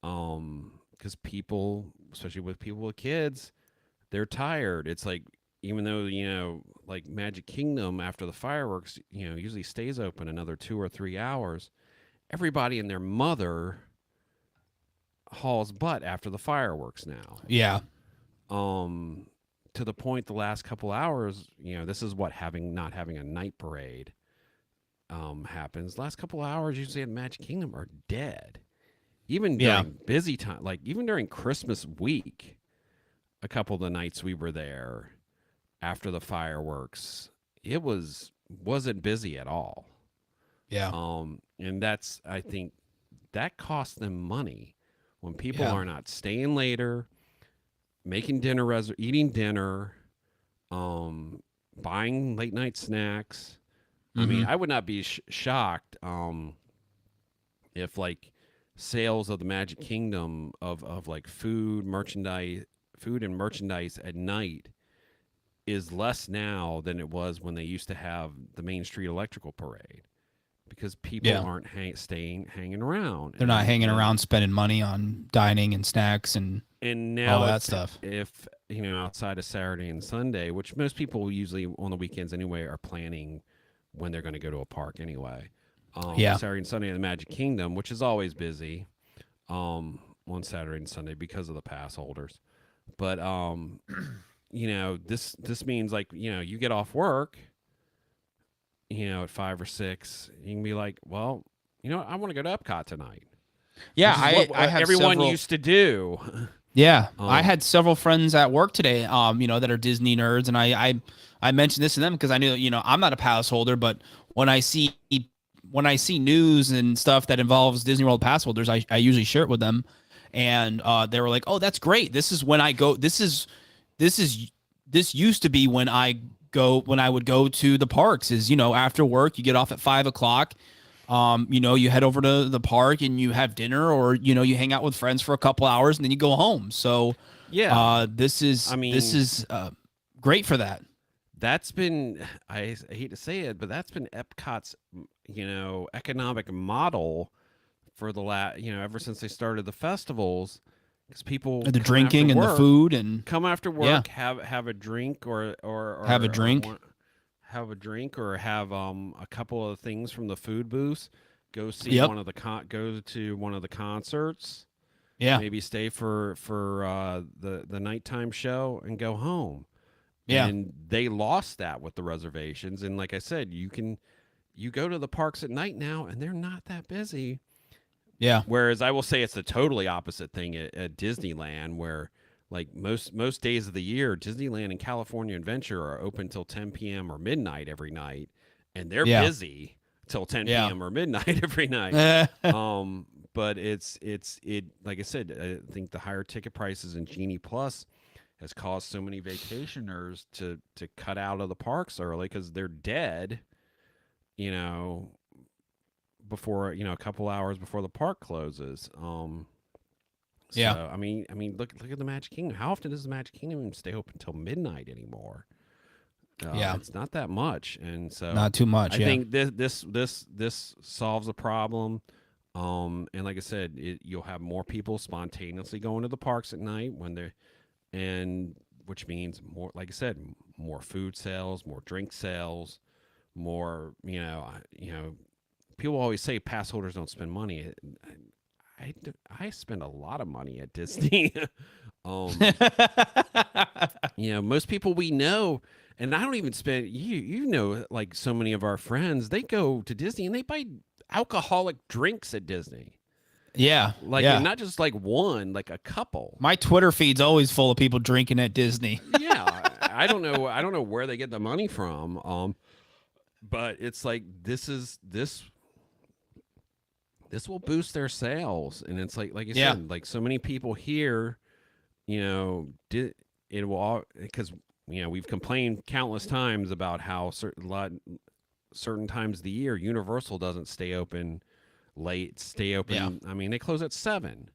Because people, especially with people with kids, they're tired. It's like, even though, like Magic Kingdom after the fireworks, usually stays open another 2 or 3 hours, everybody and their mother hauls butt after the fireworks now. Yeah. To the point the last couple hours, this is what not having a night parade happens. Last couple hours usually at Magic Kingdom are dead. Even during busy time, like even during Christmas week, a couple of the nights we were there after the fireworks, it wasn't busy at all. Yeah. And I think that costs them money when people are not staying later, making dinner, eating dinner, buying late night snacks. I mean, I would not be shocked if like sales of the Magic Kingdom of like food and merchandise at night is less now than it was when they used to have the Main Street Electrical Parade, because people aren't hanging around. They're not hanging around spending money on dining and snacks and now all that stuff. If outside of Saturday and Sunday, which most people usually on the weekends anyway are planning when they're going to go to a park anyway. Saturday and Sunday in the Magic Kingdom, which is always busy on Saturday and Sunday because of the pass holders. But this means like, you get off work, at 5 or 6, you can be like, well, I want to go to Epcot tonight. Yeah, I have everyone used to do. Yeah, I had several friends at work today, that are Disney nerds, and I mentioned this to them because I knew, I'm not a pass holder, but when I see news and stuff that involves Disney World pass holders, I usually share it with them, and they were like, "Oh, that's great. This is when I go. This used to be when I would go to the parks. Is after work, you get off at 5 o'clock." You head over to the park and you have dinner, or you hang out with friends for a couple hours and then you go home. So this is great for that. That's been, I hate to say it, but that's been Epcot's economic model for the ever since they started the festivals, because people the drinking and the food and come after work, have a drink or have a drink. Have a drink or have a couple of things from the food booths. Go see go to one of the concerts. Yeah, maybe stay for the nighttime show and go home. Yeah, and they lost that with the reservations. And like I said, you go to the parks at night now, and they're not that busy. Yeah. Whereas I will say it's the totally opposite thing at Disneyland, where like most days of the year, Disneyland and California Adventure are open till 10 p.m. or midnight every night, and they're busy till 10 p.m. or midnight every night. but it like I said, I think the higher ticket prices in Genie Plus has caused so many vacationers to cut out of the parks early because they're dead, you know, before a couple hours before the park closes. Yeah. So I mean, look at the Magic Kingdom. How often does the Magic Kingdom stay open until midnight anymore? Yeah. It's not that much, and so Not too much. I Yeah. think this solves a problem. And like I said, you'll have more people spontaneously going to the parks at night when they're, and which means more, like I said, more food sales, more drink sales, more. People always say pass holders don't spend money. I spend a lot of money at Disney. um, most people we know, and I don't even spend. Like so many of our friends, they go to Disney and they buy alcoholic drinks at Disney. Yeah. Like, and Yeah. not just like one, like a couple. My Twitter feed's always full of people drinking at Disney. Yeah, I don't know. I don't know where they get the money from. But it's like this will boost their sales, and it's like you Yeah. said, like so many people here, did it will all because we've complained countless times about how certain times of the year Universal doesn't stay open late, stay open. Yeah. I mean, they close at 7.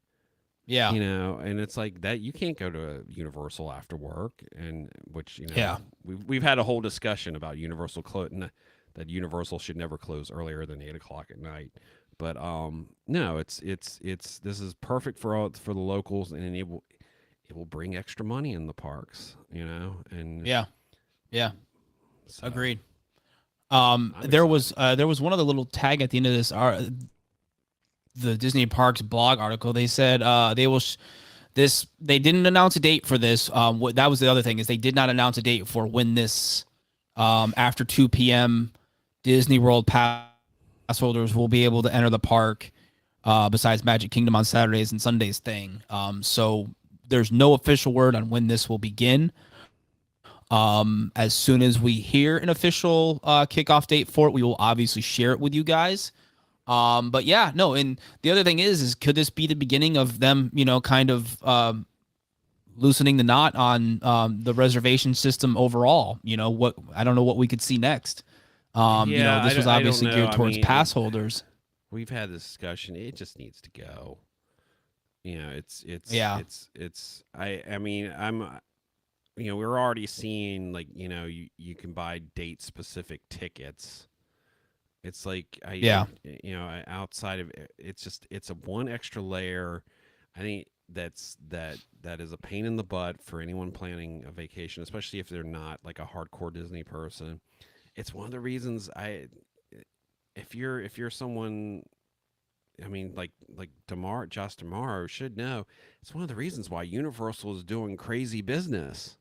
Yeah. And it's like that you can't go to Universal after work, and which Yeah. we've had a whole discussion about Universal that Universal should never close earlier than 8 o'clock at night. But no, it's this is perfect for the locals, and it will bring extra money in the parks, and Yeah. Yeah. so, Agreed. I'm There excited. was one other little tag at the end of this the Disney Parks blog article. They said they will they didn't announce a date for this. That was the other thing, is they did not announce a date for when this after 2 p.m. Disney World pass holders will be able to enter the park besides Magic Kingdom on Saturdays and Sundays thing. So there's no official word on when this will begin. As soon as we hear an official kickoff date for it, we will obviously share it with you guys. But yeah, no, and the other thing is could this be the beginning of them, kind of loosening the knot on the reservation system overall? I don't know what we could see next. Yeah, This was I don't obviously know. geared I towards mean, pass holders. we've had this discussion. It just needs to go. Yeah. It's. I mean, we're already seeing, like, you can buy date specific tickets. It's like Yeah. outside of it's a one extra layer. I think that is a pain in the butt for anyone planning a vacation, especially if they're not like a hardcore Disney person. It's one of the reasons if you're someone, I mean, like Josh Damaro should know, it's one of the reasons why Universal is doing crazy business,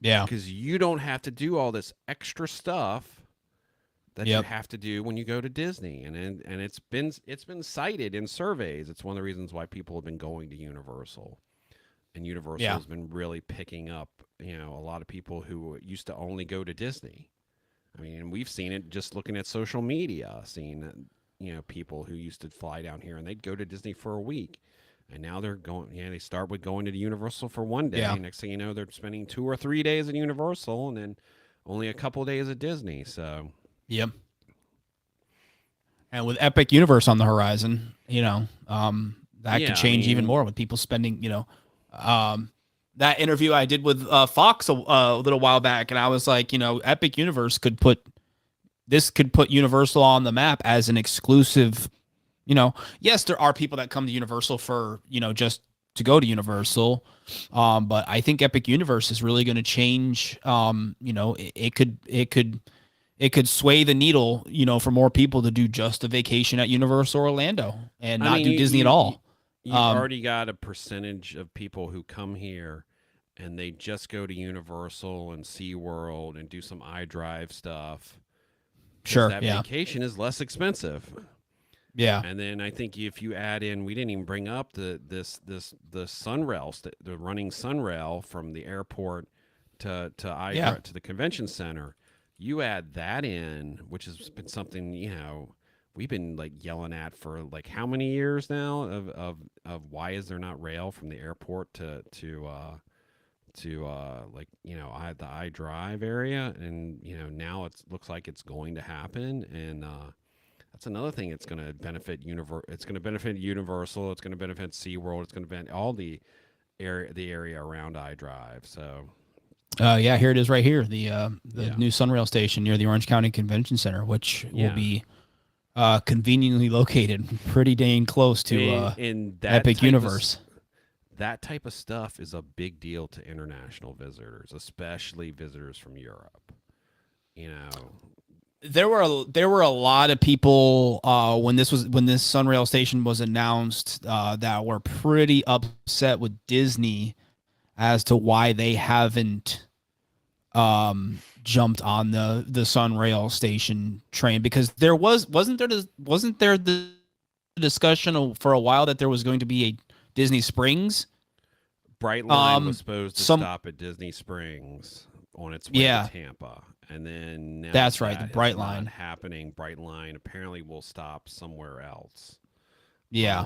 Yeah. because you don't have to do all this extra stuff that you Yep. have to do when you go to Disney, and it's been cited in surveys. It's one of the reasons why people have been going to Universal, and Universal Yeah. has been really picking up a lot of people who used to only go to Disney. I mean, we've seen it just looking at social media, seeing people who used to fly down here and they'd go to Disney for a week, and now they're going. They start with going to Universal for one day. Yeah. Next thing you know, they're spending 2 or 3 days at Universal, and then only a couple days at Disney. So Yep. And with Epic Universe on the horizon, that yeah, could change even more with people spending, that interview I did with Fox a little while back, and I was like, Epic Universe could put Universal on the map as an exclusive. Yes, there are people that come to Universal for just to go to Universal, but I think Epic Universe is really going to change. It could sway the needle, for more people to do just a vacation at Universal Orlando and not do Disney at all. You've already got a percentage of people who come here and they just go to Universal and SeaWorld and do some iDrive stuff. Sure. That Yeah. vacation is less expensive. Yeah. And then I think if you add in, we didn't even bring up the Sunrail, the running Sunrail from the airport to the convention center. You add that in, which has been something we've been like yelling at for like how many years now of why is there not rail from the airport to like the iDrive area, and now it looks like it's going to happen, and that's another thing. It's going to benefit It's going to benefit Universal. It's going to benefit SeaWorld. It's going to benefit all the area around iDrive. So yeah, here it is right here. The Yeah. new Sunrail station near the Orange County Convention Center, which will Yeah. be conveniently located pretty dang close to and that Epic type Universe. That type of stuff is a big deal to international visitors, especially visitors from Europe. You know, There were a lot of people when this Sunrail station was announced that were pretty upset with Disney as to why they haven't jumped on the Sunrail station train, because wasn't there the discussion for a while that there was going to be a Disney Springs. Brightline was supposed to some- stop at Disney Springs on its way Yeah. to Tampa, and then now That's right, the that is Brightline. not happening. Brightline apparently will stop somewhere else. Yeah,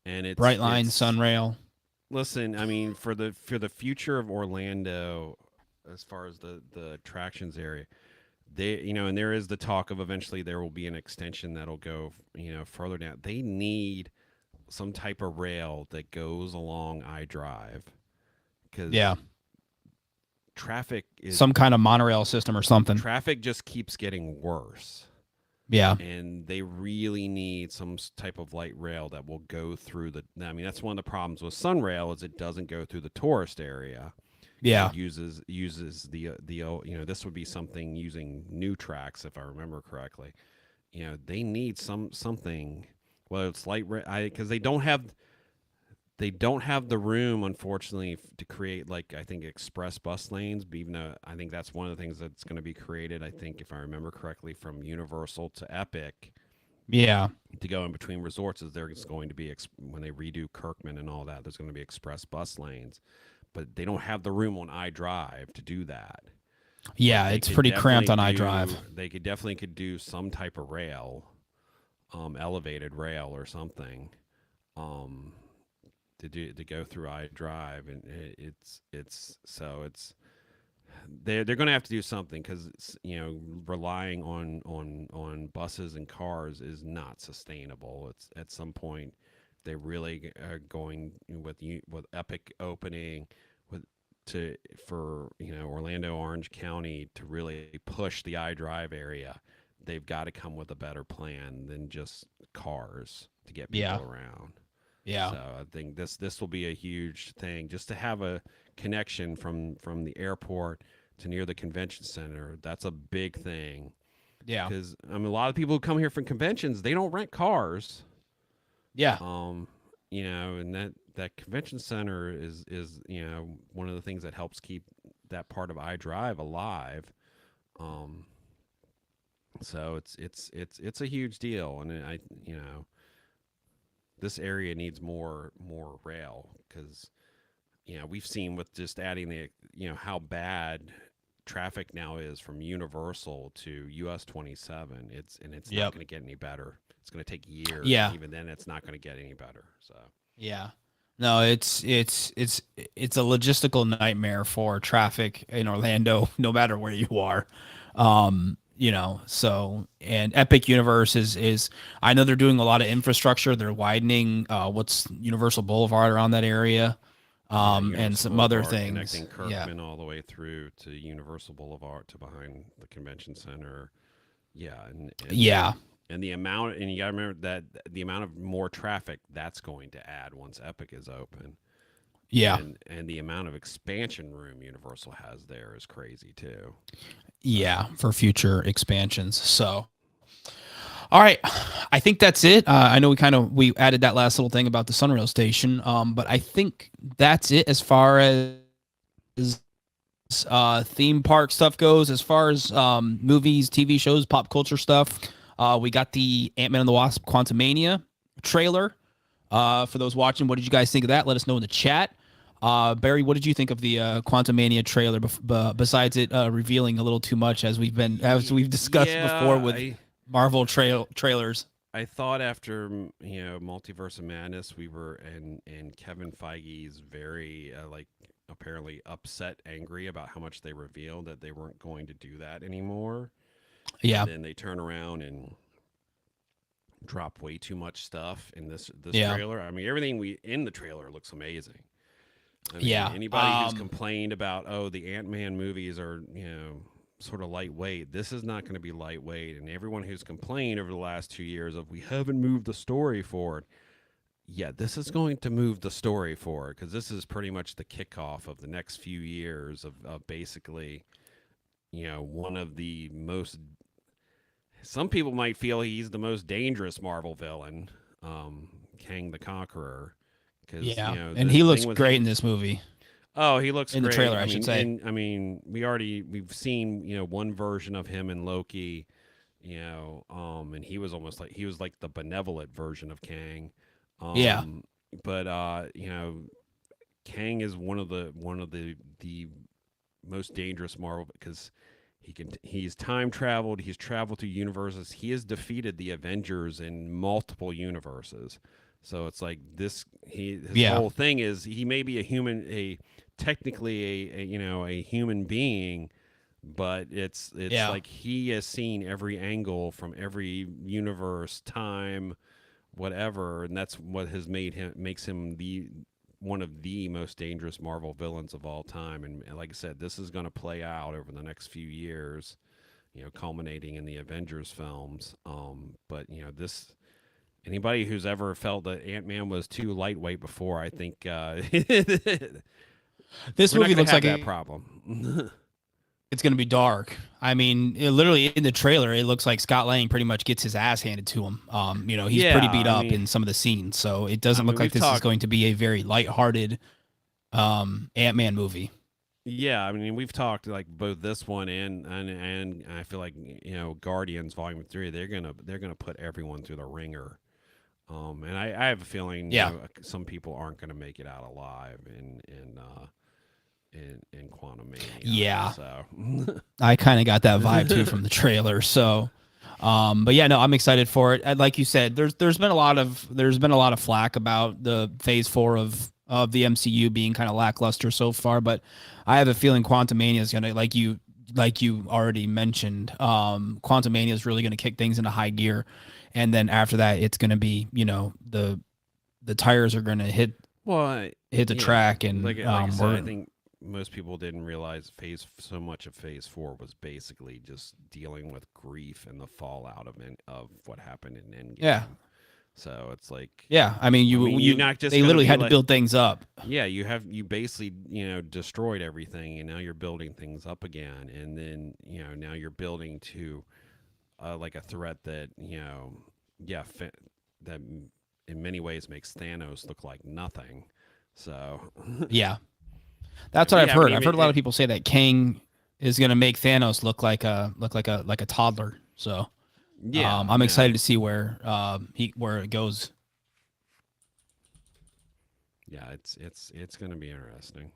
And it's Brightline, it's- Sunrail. Listen, I mean, for the future of Orlando, as far as the attractions area, and there is the talk of eventually there will be an extension that'll go further down. They need some type of rail that goes along iDrive, because Yeah, traffic is some kind of monorail system or something. traffic just keeps getting worse. Yeah, And they really need some type of light rail that will go through I mean, that's one of the problems with Sunrail is it doesn't go through the tourist area. yeah, It uses the this would be something using new tracks, if I remember correctly. They need something, whether it's light rail, because they don't have the room, unfortunately, to create, like, I think, express bus lanes. But even though I think that's one of the things that's going to be created, I think, if I remember correctly, from Universal to Epic yeah, to go in between resorts, is there's going to be when they redo Kirkman and all that, there's going to be express bus lanes, but they don't have the room on iDrive to do that. yeah. They It's could pretty cramped on definitely iDrive. They could do some type of rail, elevated rail or something, to go through iDrive, and they're going to have to do something, because relying on buses and cars is not sustainable. It's at some point they really are going with Epic opening for Orlando, Orange County to really push the iDrive area. They've got to come with a better plan than just cars to get people around. Yeah, So I think this will be a huge thing, just to have a connection from the airport to near the convention center. That's a big thing. yeah, Because a lot of people who come here from conventions, they don't rent cars. yeah, And that convention center is one of the things that helps keep that part of iDrive alive. So it's a huge deal, and this area needs more rail, because we've seen with just adding the how bad traffic now is from Universal to US 27. It's not going to get any better. It's going to take years. Yeah. Even then, it's not going to get any better. So yeah. No, it's a logistical nightmare for traffic in Orlando, no matter where you are. So, and Epic Universe is I know they're doing a lot of infrastructure. They're widening what's Universal Boulevard around that area. And Universal some other Boulevard, things. connecting Yeah. Kirkman all the way through to Universal Boulevard to behind the convention center. Yeah, and Yeah. and the amount, and you got to remember that the amount of more traffic that's going to add once Epic is open. Yeah. And the amount of expansion room Universal has there is crazy too. Yeah, for future expansions. So, all right, I think that's it. I know we added that last little thing about the Sunrail station, but I think that's it as far as theme park stuff goes. As far as movies, TV shows, pop culture stuff, we got the Ant-Man and the Wasp: Quantumania trailer. For those watching, what did you guys think of that? Let us know in the chat. Barry, what did you think of the Quantumania trailer? Besides it revealing a little too much, as we've discussed before with Marvel trailers. I thought after Multiverse of Madness, we were and Kevin Feige's very like apparently upset, angry about how much they revealed that they weren't going to do that anymore. Yeah. And then they turn around and drop way too much stuff in this Yeah. trailer. I mean, everything in the trailer looks amazing. I mean, Yeah. anybody who's complained about the Ant-Man movies are sort of lightweight. This is not going to be lightweight, and everyone who's complained over the last 2 years of we haven't moved the story forward. Yeah, this is going to move the story forward because this is pretty much the kickoff of the next few years of basically, one of the most. Some people might feel he's the most dangerous Marvel villain, Kang the Conqueror. Yeah, the and he looks thing with great in this movie. Oh, he looks in great. the trailer, I I mean, should say. And, I mean, we've seen one version of him in Loki, and he was like the benevolent version of Kang. Yeah. But Kang is one of the most dangerous Marvel because he's time traveled. He's traveled through universes. He has defeated the Avengers in multiple universes. So it's like his whole thing is he may be technically a human being, but it's like he has seen every angle from every universe, time, whatever, and that's what has makes him one of the most dangerous Marvel villains of all time. And like I said, this is going to play out over the next few years, culminating in the Avengers films. But this. Anybody who's ever felt that Ant-Man was too lightweight before, I think this movie looks like that problem. It's going to be dark. I mean, literally in the trailer, it looks like Scott Lang pretty much gets his ass handed to him. He's pretty beat up in some of the scenes, so it doesn't look like this is going to be a very lighthearted Ant-Man movie. Yeah, I mean, we've talked like both this one and I feel like Guardians Volume 3. They're gonna put everyone through the ringer. And I have a feeling some people aren't going to make it out alive in Quantumania. Yeah. So I kind of got that vibe too from the trailer. So, but yeah, no, I'm excited for it. And like you said, there's been a lot of flack about the Phase 4 of the MCU being kind of lackluster so far. But I have a feeling Quantumania is gonna, like you already mentioned, Quantumania is really gonna kick things into high gear. And then after that, it's going to be, the tires are going to hit the track. And like I said, I think most people didn't realize so much of Phase 4 was basically just dealing with grief and the fallout of what happened in Endgame. Yeah. So it's like, I mean, you're not just, they literally had to build things up. Yeah, you basically destroyed everything, and now you're building things up again, and then now you're building to. Like a threat that that in many ways makes Thanos look like nothing. So yeah, that's what I've heard. I've heard a lot of people say that Kang is going to make Thanos look like a toddler. So yeah, I'm excited to see where it goes. Yeah, it's going to be interesting.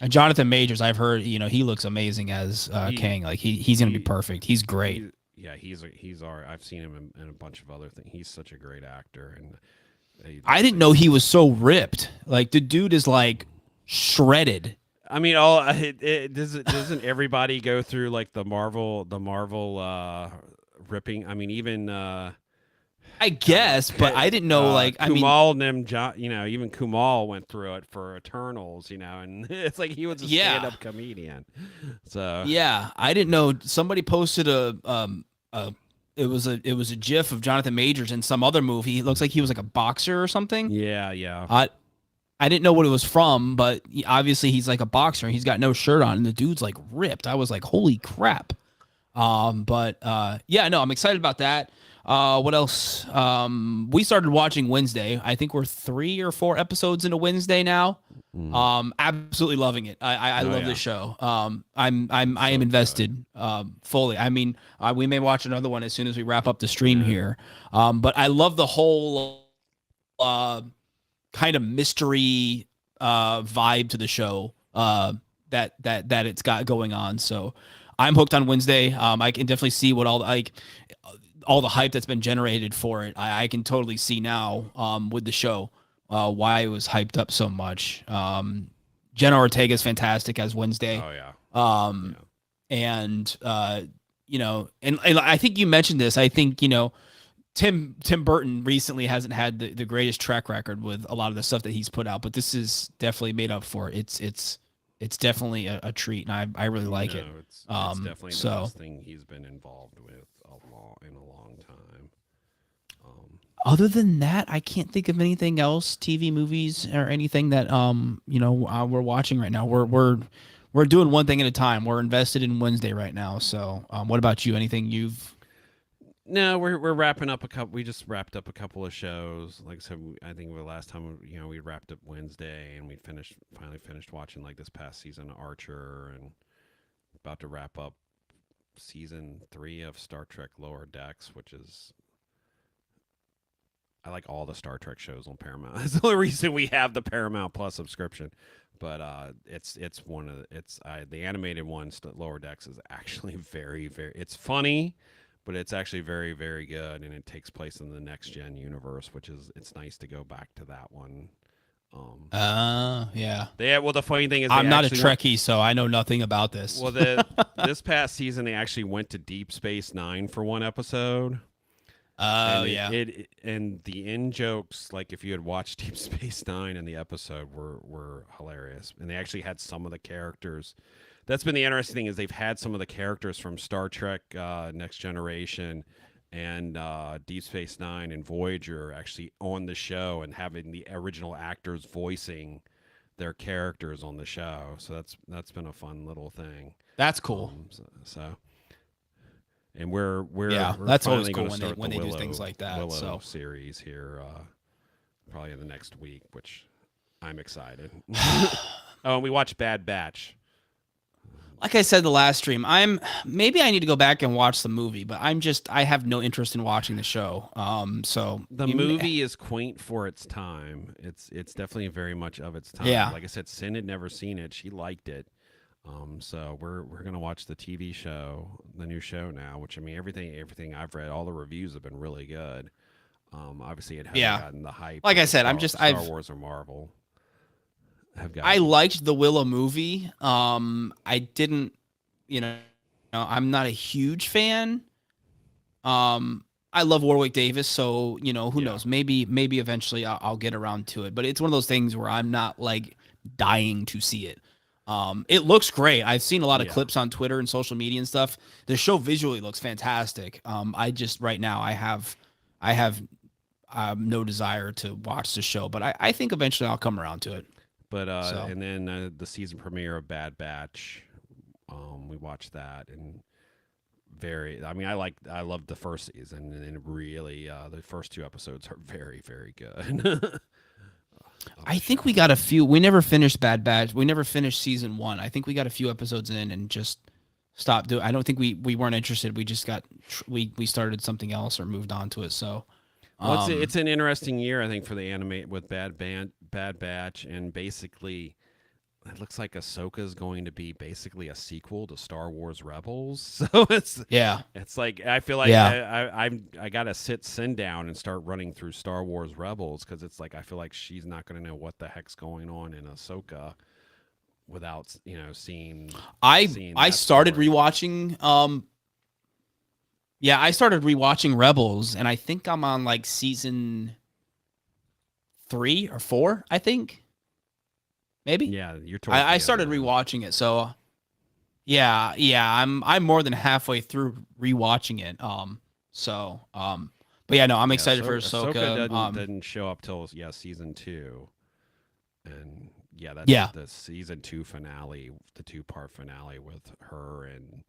And Jonathan Majors, I've heard, he looks amazing as Kang. Like he's going to be perfect. He's great. I've seen him in a bunch of other things. He's such a great actor, and I didn't know he was so ripped. Like the dude is like shredded. I mean, doesn't everybody go through like the Marvel ripping? I mean, even. I guess, but I didn't know. Kumail and them, even Kumail went through it for Eternals, and it's like he was a stand-up comedian. So yeah, I didn't know. Somebody posted it was a GIF of Jonathan Majors in some other movie. It looks like he was like a boxer or something. Yeah. I didn't know what it was from, but obviously he's like a boxer. And he's got no shirt on, and the dude's like ripped. I was like, holy crap. I'm excited about that. What else? We started watching Wednesday. I think we're 3 or 4 episodes into Wednesday now. Absolutely loving it. I love this show. I am invested fully. I mean, we may watch another one as soon as we wrap up the stream here. But I love the whole kind of mystery vibe to the show that it's got going on. So I'm hooked on Wednesday. I can definitely see what all the hype that's been generated for it. I can totally see now with the show why it was hyped up so much. Jenna Ortega is fantastic as Wednesday. Oh yeah. Um, Yeah. and and I think you mentioned this. I think Tim Burton recently hasn't had the greatest track record with a lot of the stuff that he's put out, but this is definitely made up for it. It's definitely a treat, and I really like it. It's definitely the So best thing he's been involved with in a long time. other than that, I can't think of anything else, TV, movies, or anything that we're watching right now. We're doing one thing at a time. We're invested in Wednesday right now. So what about you? Anything you've No, we're wrapping up a couple. We just wrapped up a couple of shows. Like I said, I think the last time we wrapped up Wednesday, and we finally finished watching like this past season of Archer, and about to wrap up season 3 of Star Trek Lower Decks, which is I like all the Star Trek shows on Paramount. That's the only reason we have the Paramount Plus subscription. But it's one of the animated one. Lower Decks is actually very. It's funny, but it's actually very very good, and it takes place in the next gen universe, which is it's nice to go back to that one. Yeah. Well, the funny thing is, I'm not a Trekkie, so I know nothing about this. Well, this past season they actually went to Deep Space Nine for one episode. Oh yeah. And the in jokes, like if you had watched Deep Space Nine in the episode, were hilarious. And they actually had some of the characters. That's been the interesting thing is they've had some of the characters from Star Trek Next Generation and Deep Space Nine and Voyager actually on the show and having the original actors voicing their characters on the show. So that's been a fun little thing. That's cool. And we're that's finally always cool going when they do things like that. Willow series here, probably in the next week, which I'm excited. Oh, and we watched Bad Batch. Like I said the last stream, maybe I need to go back and watch the movie, but I have no interest in watching the show. So the movie is quaint for its time. It's definitely very much of its time. Yeah. Like I said, Sin had never seen it. She liked it. So we're gonna watch the TV show, the new show now. Which I mean, everything I've read, all the reviews have been really good. Obviously, it hasn't gotten the hype. Like I said, Star Wars or Marvel. I liked the Willow movie. I didn't, I'm not a huge fan. I love Warwick Davis, so who knows? Maybe eventually I'll get around to it. But it's one of those things where I'm not like dying to see it. It looks great. I've seen a lot of clips on Twitter and social media and stuff. The show visually looks fantastic. I just right now I have no desire to watch the show, but I think eventually I'll come around to it. But and then the season premiere of Bad Batch, we watched that and I loved the first season and really the first 2 episodes are very very good. I think we got a few. We never finished Bad Batch. We never finished season 1. I think we got a few episodes in and just stopped doing. I don't think we weren't interested. We just we started something else or moved on to it. So, well, it's an interesting year, I think, for the anime with Bad Batch, and basically, it looks like Ahsoka is going to be basically a sequel to Star Wars Rebels. So it's like I feel like I gotta sit down and start running through Star Wars Rebels because it's like I feel like she's not going to know what the heck's going on in Ahsoka without seeing. I started rewatching. I started rewatching Rebels, and I think I'm on like season 3 or 4. I think. Maybe. Yeah, you're. I started rewatching it, so I'm more than halfway through rewatching it. But yeah, no, I'm excited for Ahsoka. Didn't show up till season 2, and that's the season 2 finale, the 2-part finale with her and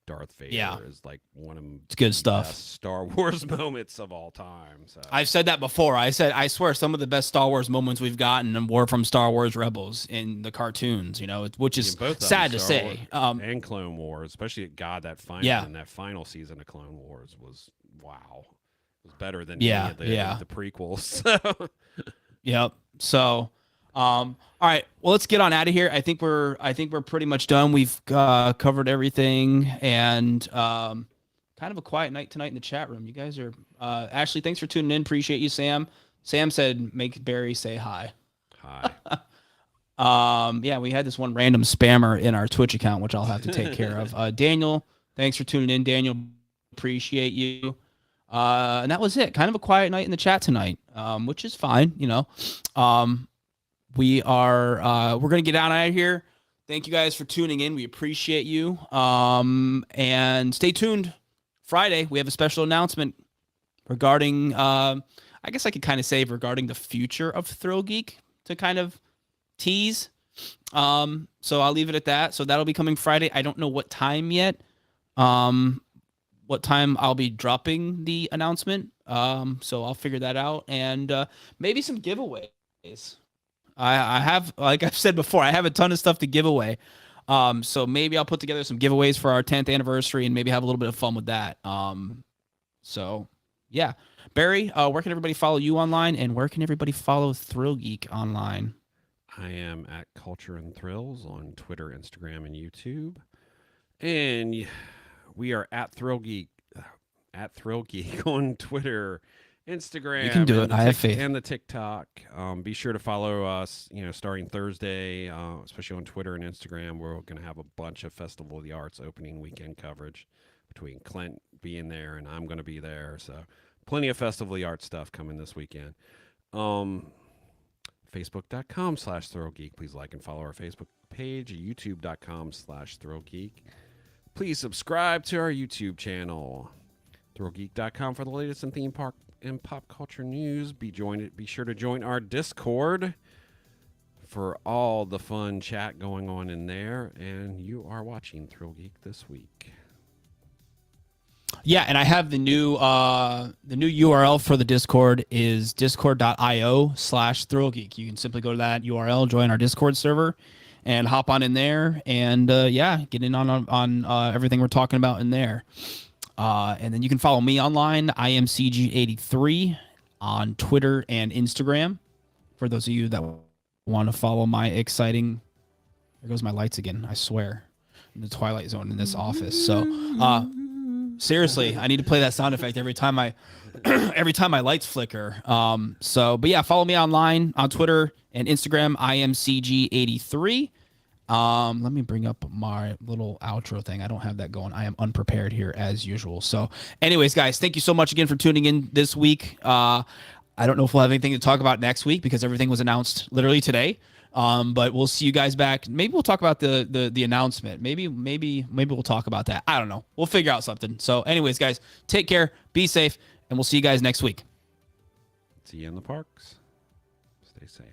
Darth Vader is like one of the good stuff. Best Star Wars moments of all time. So I've said that before. I swear some of the best Star Wars moments we've gotten were from Star Wars Rebels in the cartoons, which is sad to say. And Clone Wars, especially that final season of Clone Wars was wow. It was better than the prequels. Yep. So All right. Well, let's get on out of here. I think we're pretty much done. We've covered everything, and kind of a quiet night tonight in the chat room. You guys are Ashley. Thanks for tuning in. Appreciate you, Sam. Sam said, "Make Barry say hi." Hi. Yeah, we had this one random spammer in our Twitch account, which I'll have to take care of. Daniel, thanks for tuning in. Daniel, appreciate you. And that was it. Kind of a quiet night in the chat tonight, which is fine. You know, we're gonna get out of here. Thank you guys for tuning in. We appreciate you. And stay tuned. Friday, we have a special announcement regarding. I guess I could kind of say regarding the future of ThrillGeek to kind of tease. So I'll leave it at that. So that'll be coming Friday. I don't know what time yet. What time I'll be dropping the announcement. So I'll figure that out, and maybe some giveaways. I have, like I've said before, I have a ton of stuff to give away. So maybe I'll put together some giveaways for our 10th anniversary and maybe have a little bit of fun with that. So yeah, Barry, where can everybody follow you online, and where can everybody follow ThrillGeek online? I am at Culture and Thrills on Twitter, Instagram, and YouTube. And we are at ThrillGeek on Twitter, Instagram. You can do it. I have faith. And the TikTok. Be sure to follow us, starting Thursday, especially on Twitter and Instagram. We're going to have a bunch of Festival of the Arts opening weekend coverage between Clint being there and I'm going to be there. So plenty of Festival of the Arts stuff coming this weekend. Facebook.com/ThrillGeek. Please like and follow our Facebook page. YouTube.com/ThrillGeek. Please subscribe to our YouTube channel. ThrillGeek.com for the latest in theme park and pop culture news. Be sure to join our Discord for all the fun chat going on in there. And you are watching ThrillGeek This week. Yeah, and I have the new URL for the Discord is discord.io/ThrillGeek. You can simply go to that URL, join our Discord server, and hop on in there, and get in on everything we're talking about in there. And then you can follow me online. I am CG83 on Twitter and Instagram. For those of you that want to follow my exciting, there goes my lights again. I swear, in the Twilight Zone in this office. So. Seriously, I need to play that sound effect every time my lights flicker. But yeah, follow me online on Twitter and Instagram. I am CG83. Let me bring up my little outro thing. I don't have that going. I am unprepared here as usual. So anyways, guys, thank you so much again for tuning in this week. I don't know if we'll have anything to talk about next week because everything was announced literally today. But we'll see you guys back. Maybe we'll talk about the announcement. Maybe we'll talk about that. I don't know. We'll figure out something. So anyways, guys, take care, be safe, and we'll see you guys next week. See you in the parks. Stay safe.